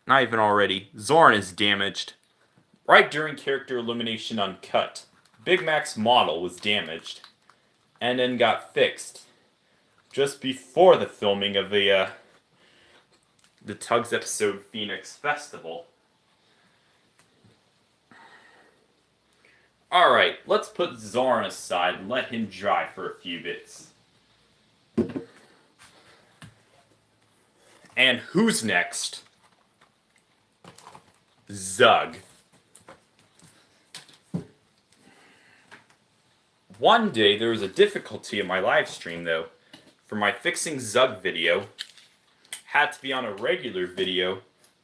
Not even already. Zoran is damaged. Right during character elimination uncut, Big Mac's model was damaged and then got fixed just before the filming of the Tugs episode Phoenix Festival. Alright, let's put Zoran aside and let him dry for a few bits. And who's next? Zug. One day there was a difficulty in my live stream though. For my fixing Zug video, had to be on a regular video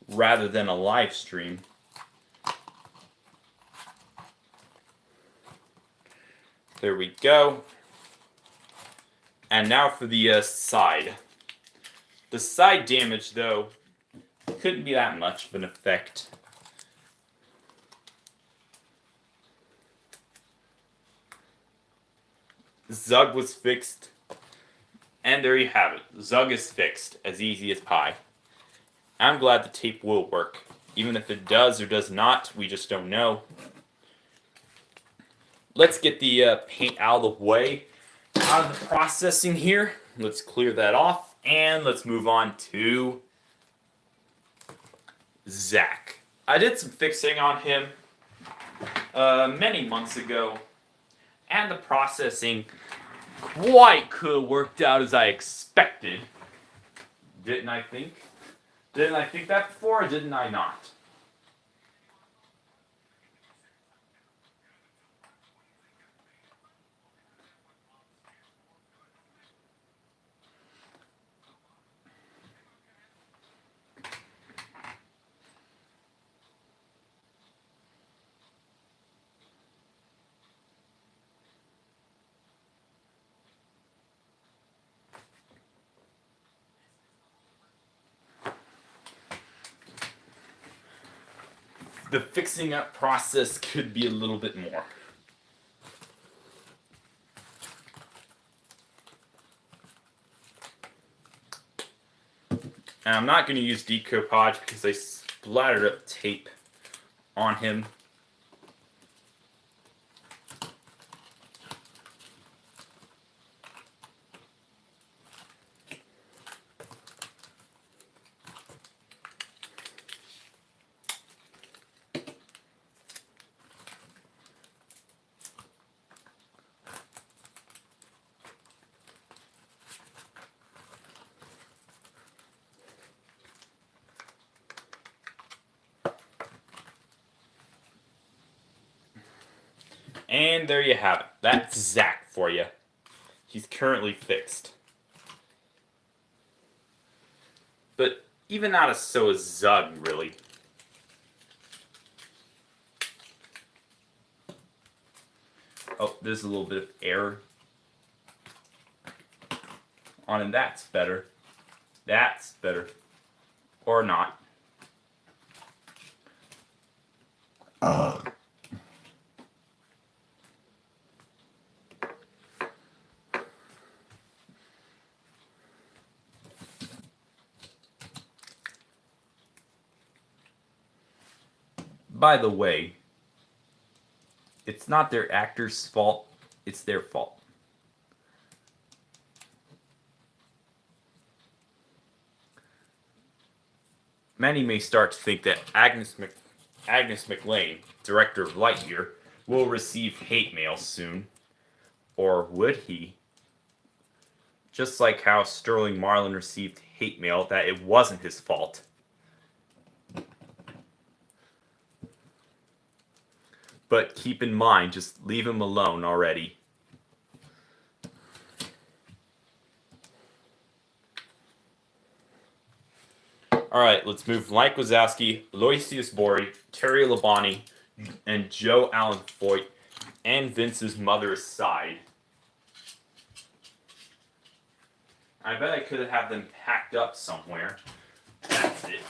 rather than a live stream. There we go. And now for the side. The side damage though couldn't be that much of an effect. Zug was fixed. And there you have it. Zug is fixed. As easy as pie. I'm glad the tape will work. Even if it does or does not, we just don't know. Let's get the paint out of the way. Out of the processing here. Let's clear that off. And let's move on to Zach. I did some fixing on him many months ago. And the processing quite could have worked out as I expected. Didn't I think? Didn't I think that before, or didn't I not? The fixing up process could be a little bit more. And I'm not going to use decoupage because I splattered up tape on him. And there you have it. That's Zach for you. He's currently fixed. But even not as so as Zug, really. Oh, there's a little bit of error on him. That's better. That's better. Or not. By the way, it's not their actor's fault, it's their fault. Many may start to think that Agnes McLean, director of Lightyear, will receive hate mail soon. Or would he? Just like how Sterling Marlin received hate mail that it wasn't his fault. But keep in mind, just leave him alone already. Alright, let's move Mike Wazowski, Aloysius Bori, Terry Labonte, and Joe Allen Foyt, and Vince's mother aside. I bet I could have them packed up somewhere. That's it.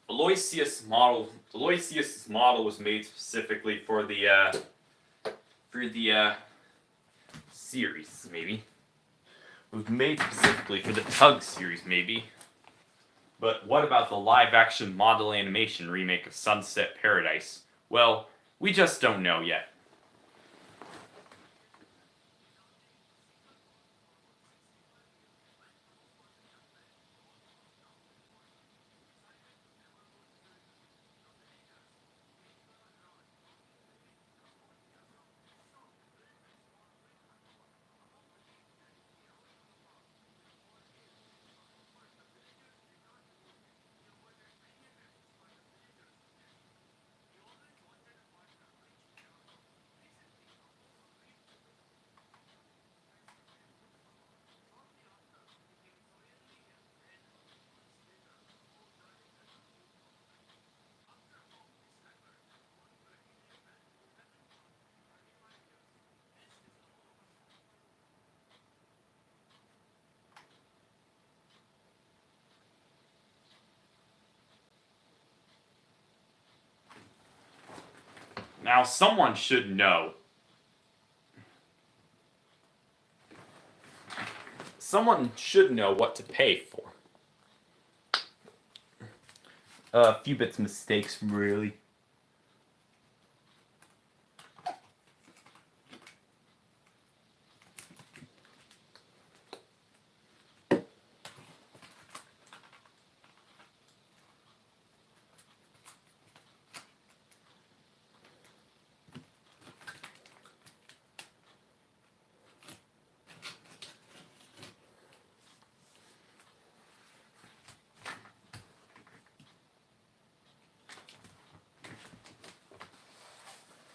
Aloysius' model was made specifically for the series, maybe. It was made specifically for the Tug series, maybe. But what about the live-action model animation remake of Sunset Paradise? Well, we just don't know yet. Now, someone should know. Someone should know what to pay for. A few bits of mistakes, really.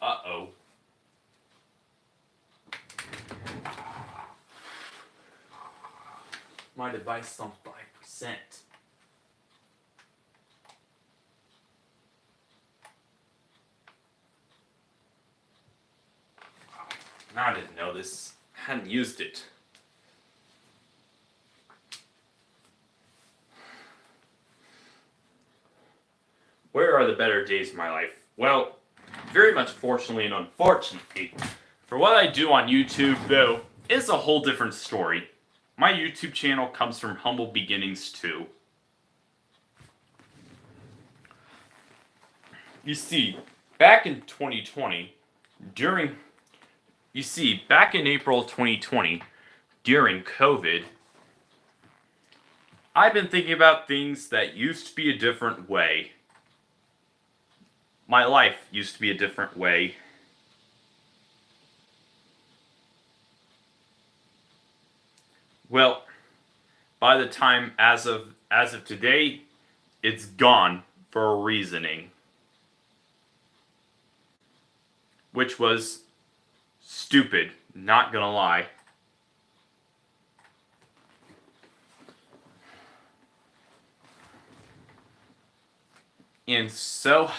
Uh-oh. My device is on 5%. I didn't know this. I hadn't used it. Where are the better days of my life? Well, very much fortunately and unfortunately, for what I do on YouTube, though, is a whole different story. My YouTube channel comes from humble beginnings, too. You see, back in 2020, back in April 2020, during COVID, I've been thinking about things that used to be a different way. My life used to be a different way. Well, by the time as of today, it's gone for a reasoning. which was stupid, not gonna lie. And so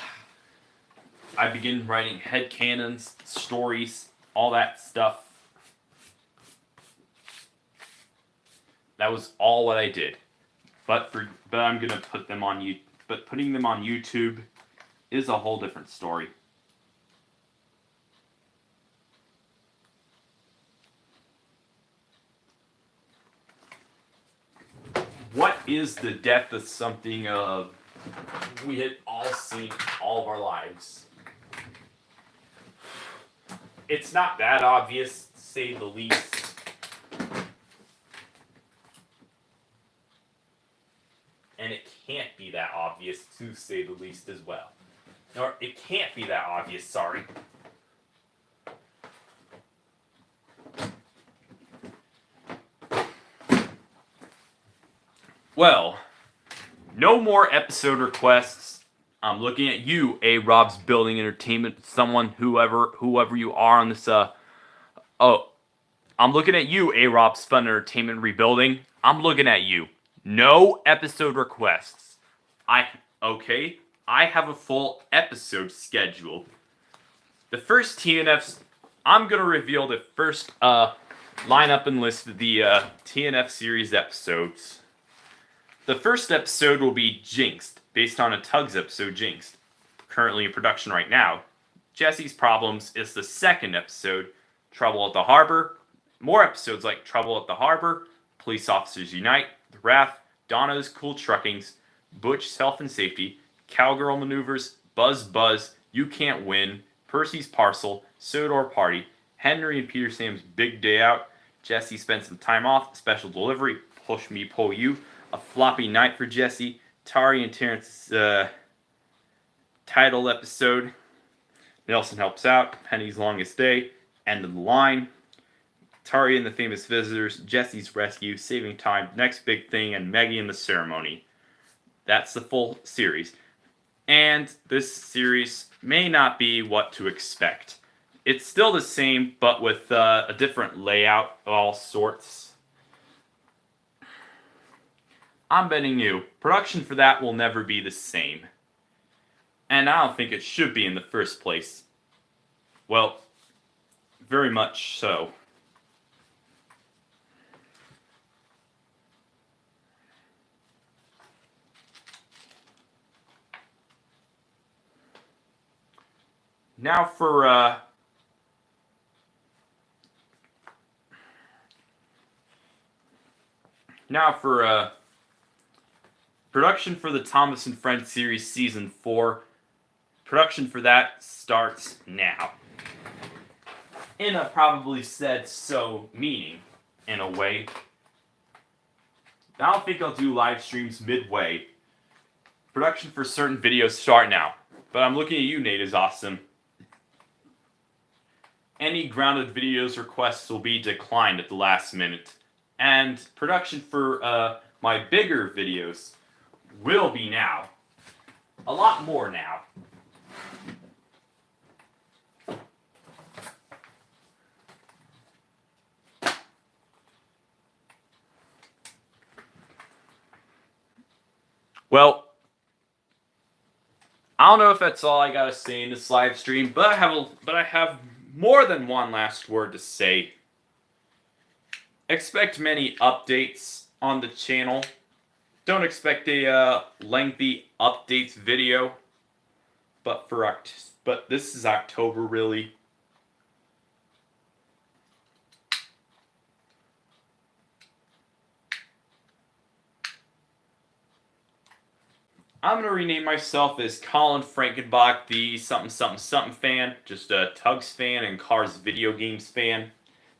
I began writing headcanons, stories, all that stuff. That was all what I did. But I'm gonna put them on you. But putting them on YouTube is a whole different story. What is the death of something we had all seen all of our lives? It's not that obvious, to say the least. And it can't be that obvious, to say the least, as well. Or it can't be that obvious, sorry. Well, no more episode requests. I'm looking at you, A. Rob's Building Entertainment. Someone, whoever you are on this. I'm looking at you, A. Rob's Fun Entertainment Rebuilding. I'm looking at you. No episode requests. I have a full episode schedule. The first TNFs. I'm gonna reveal the first lineup and list of the TNF series episodes. The first episode will be Jinxed, based on a Tugs episode, Jinxed, currently in production right now. Jesse's Problems is the second episode, Trouble at the Harbor. More episodes like Trouble at the Harbor, Police Officers Unite, The Wrath, Donna's Cool Truckings, Butch's Health and Safety, Cowgirl Maneuvers, Buzz Buzz, You Can't Win, Percy's Parcel, Sodor Party, Henry and Peter Sam's Big Day Out, Jesse Spent Some Time Off, Special Delivery, Push Me Pull You, A Floppy Night for Jesse, Tari and Terrence's title episode, Nelson Helps Out, Penny's Longest Day, End of the Line, Tari and the Famous Visitors, Jesse's Rescue, Saving Time, Next Big Thing, and Maggie and the Ceremony. That's the full series. And this series may not be what to expect. It's still the same, but with a different layout of all sorts. I'm betting you, production for that will never be the same. And I don't think it should be in the first place. Well, very much so. Now for production for the Thomas and Friends series season 4. Production for that starts now. In a probably said so meaning, in a way. I don't think I'll do live streams midway. Production for certain videos start now. But I'm looking at you, Nate is awesome. Any grounded videos requests will be declined at the last minute. And production for my bigger videos will be now. A lot more now. Well, I don't know if that's all I gotta say in this live stream, but I have more than one last word to say. Expect many updates on the channel. Don't expect a lengthy updates video, but this is October really. I'm going to rename myself as Colin Frankenbach, the something fan. Just a Tugs fan and Cars video games fan.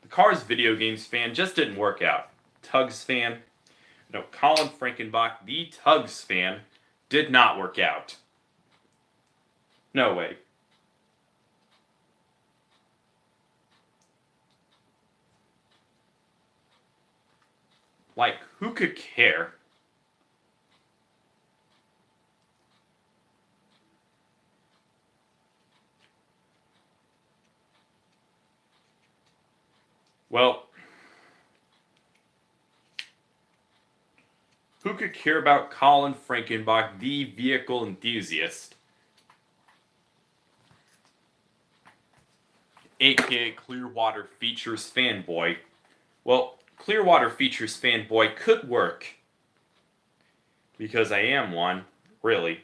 The Cars video games fan just didn't work out. Tugs fan. No, Colin Frankenbach, the Tugs fan, did not work out. No way. Like, who could care? Well, who could care about Colin Frankenbach, the vehicle enthusiast? AKA Clearwater Features fanboy. Well, Clearwater Features fanboy could work. Because I am one, really.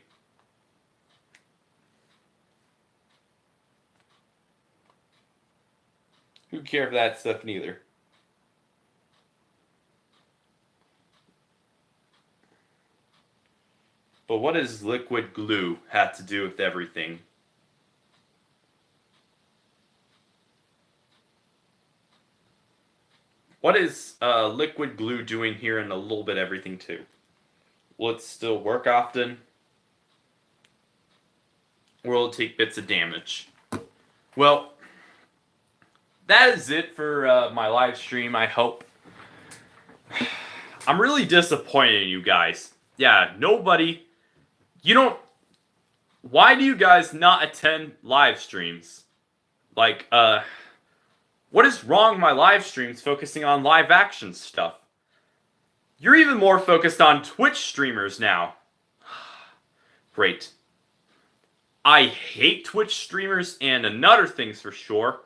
Who cares for that stuff neither? But what does liquid glue have to do with everything? What is liquid glue doing here and a little bit everything too? Will it still work often? Or will it take bits of damage? Well, that is it for my live stream, I hope. I'm really disappointed in you guys. Yeah, nobody... Why do you guys not attend live streams? Like, what is wrong with my live streams focusing on live action stuff? You're even more focused on Twitch streamers now. Great. I hate Twitch streamers, and another thing's for sure.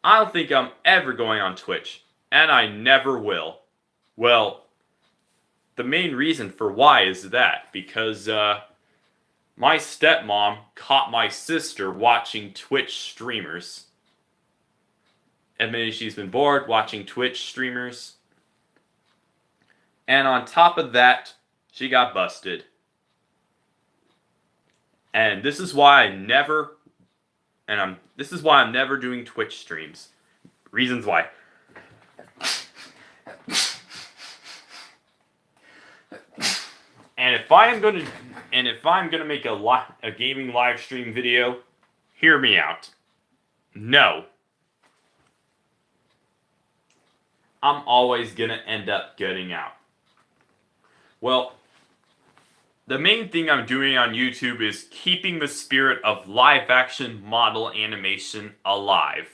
I don't think I'm ever going on Twitch, and I never will. Well, the main reason for why is that, because my stepmom caught my sister watching Twitch streamers. Admitted she's been bored watching Twitch streamers. And on top of that, she got busted. And this is why I'm never doing Twitch streams. Reasons why. And if I'm gonna make a gaming live stream video, hear me out. No. I'm always gonna end up getting out. Well, the main thing I'm doing on YouTube is keeping the spirit of live action model animation alive.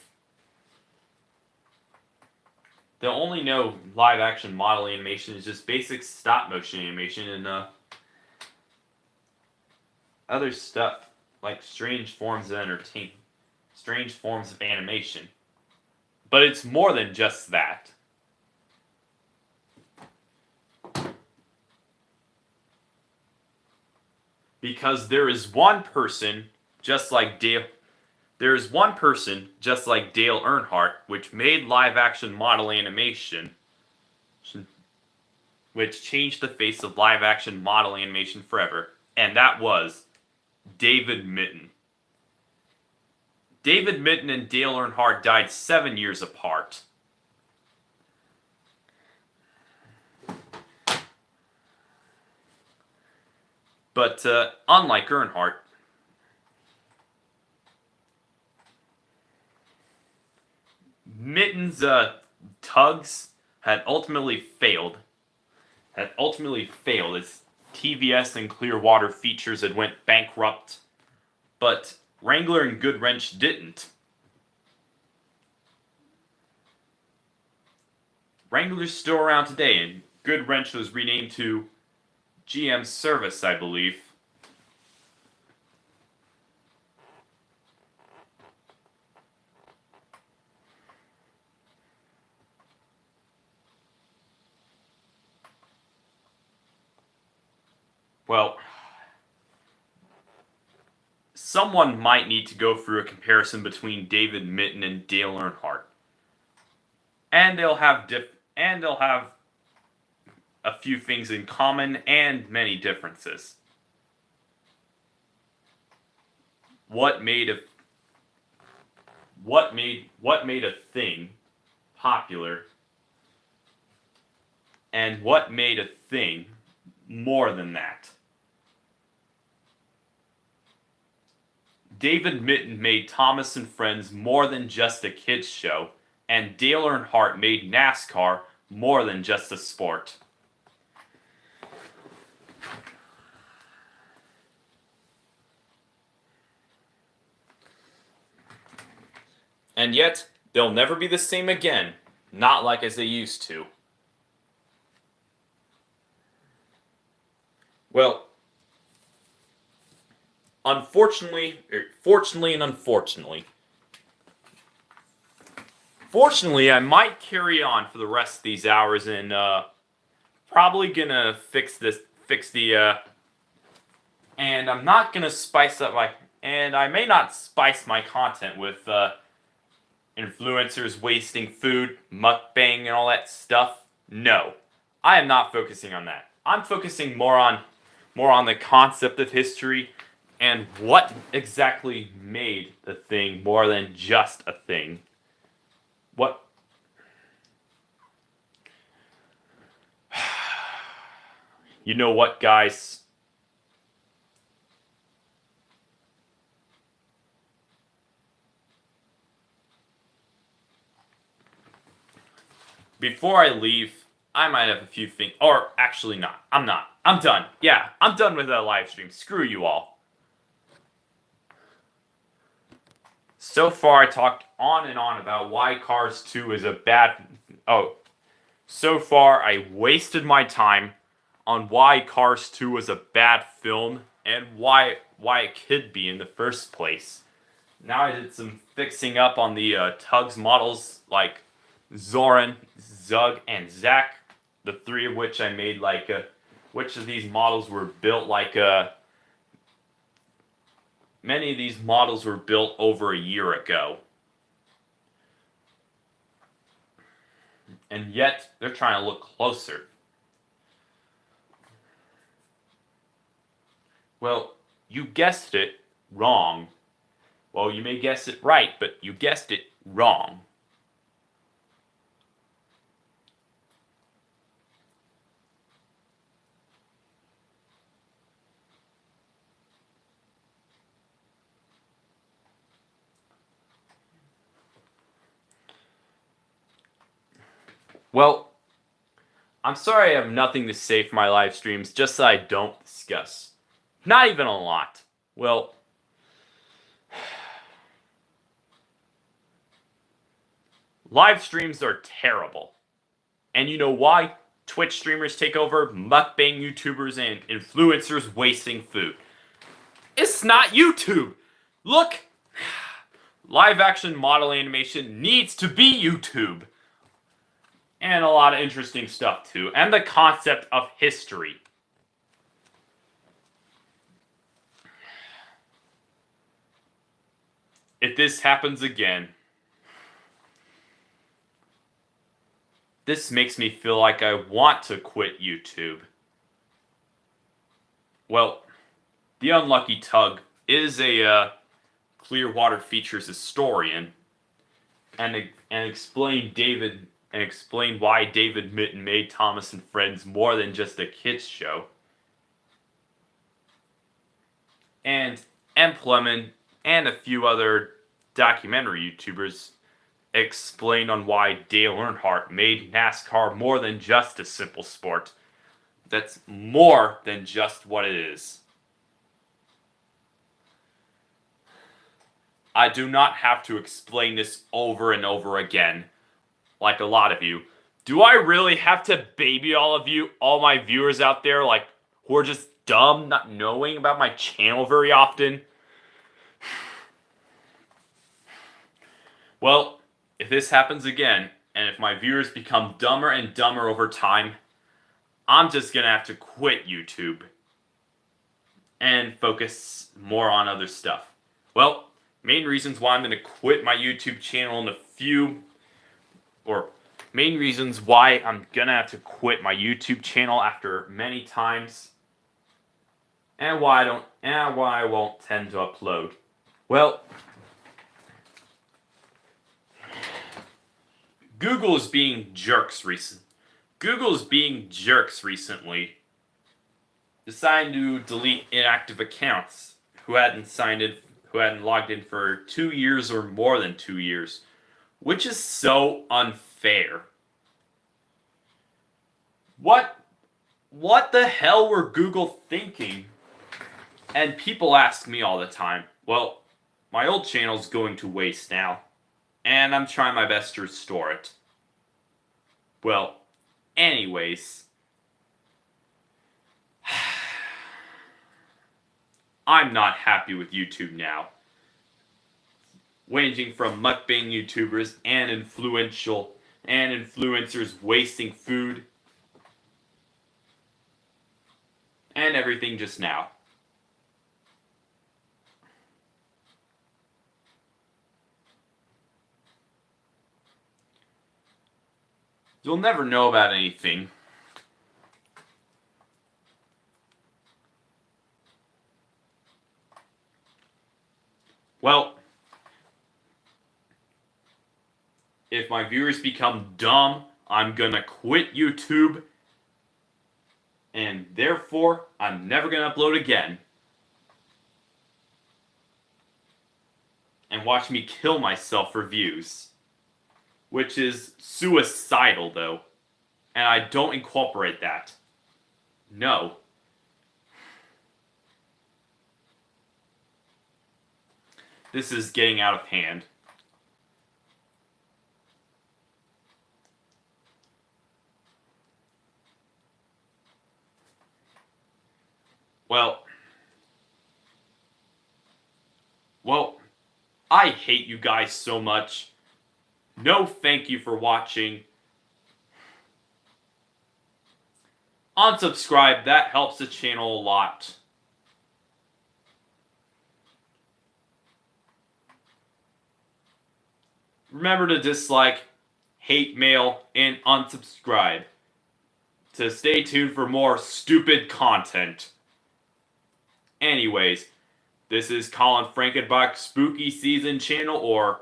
The only know live action model animation is just basic stop motion animation and other stuff like strange forms of animation. But it's more than just that. Because there is one person just like Dale Earnhardt which made live action model animation, which changed the face of live action model animation forever, and that was David Mitton. David Mitton and Dale Earnhardt died 7 years apart. But unlike Earnhardt, Mitton's tugs had ultimately failed. As TVS and Clearwater Features had went bankrupt, but Wrangler and Goodwrench didn't. Wrangler's still around today, and Goodwrench was renamed to GM Service, I believe. Well, someone might need to go through a comparison between David Mitton and Dale Earnhardt. And they'll have a few things in common and many differences. What made a thing popular, and what made a thing more than that? David Mitton made Thomas and Friends more than just a kids show, and Dale Earnhardt made NASCAR more than just a sport. And yet, they'll never be the same again. Not like as they used to. Well, fortunately and unfortunately. Fortunately, I might carry on for the rest of these hours and probably gonna and I'm not gonna and I may not spice my content with influencers wasting food, mukbang, and all that stuff. No, I am not focusing on that. I'm focusing more on the concept of history and what exactly made the thing more than just a thing. What? You know what, guys? Before I leave, I might have a few things. Or actually, not. I'm not. I'm done. Yeah, I'm done with that live stream. Screw you all. So far, I talked on and on about why Cars 2 is a bad. Oh. So far, I wasted my time on why Cars 2 was a bad film and why it could be in the first place. Now I did some fixing up on the Tugs models like Zoran, Zug, and Zach, the three of which I made which of these models were built many of these models were built over a year ago. And yet, they're trying to look closer. Well, you guessed it wrong. Well, you may guess it right, but you guessed it wrong. Well, I'm sorry I have nothing to say for my live streams, just that I don't discuss. Not even a lot. Well, live streams are terrible. And you know why? Twitch streamers take over, mukbang YouTubers and influencers wasting food. It's not YouTube! Look! Live action model animation needs to be YouTube. And a lot of interesting stuff too. And the concept of history. If this happens again, this makes me feel like I want to quit YouTube. Well, the Unlucky Tug is a Clearwater Features historian, and explain why David Mitton made Thomas and Friends more than just a kids show. And M. Plemon and a few other documentary YouTubers explain on why Dale Earnhardt made NASCAR more than just a simple sport. That's more than just what it is. I do not have to explain this over and over again, like a lot of you. Do I really have to baby all of you, all my viewers out there, who are just dumb, not knowing about my channel very often? Well, if this happens again, and if my viewers become dumber and dumber over time, I'm just gonna have to quit YouTube and focus more on other stuff. Well, main reasons why I'm gonna quit my YouTube channel main reasons why I'm gonna have to quit my YouTube channel after many times, and why I won't tend to upload. Well, Google is being jerks recently, deciding to delete inactive accounts who hadn't logged in for 2 years or more than 2 years, which is so unfair. What the hell were Google thinking? And people ask me all the time. Well, my old channel's going to waste now. and I'm trying my best to restore it. Well, anyways, I'm not happy with YouTube now. Ranging from mukbang YouTubers and influencers wasting food and everything just now. You'll never know about anything. Well, if my viewers become dumb, I'm gonna quit YouTube, and therefore, I'm never gonna upload again. And watch me kill myself for views. Which is suicidal, though. And I don't incorporate that. No. This is getting out of hand. Well, I hate you guys so much. No thank you for watching. Unsubscribe, that helps the channel a lot. Remember to dislike, hate mail, and unsubscribe to stay tuned for more stupid content. Anyways, this is Colin Frankenbach Spooky Season channel, or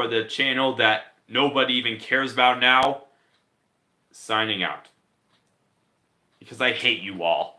the channel that nobody even cares about now, signing out. Because I hate you all.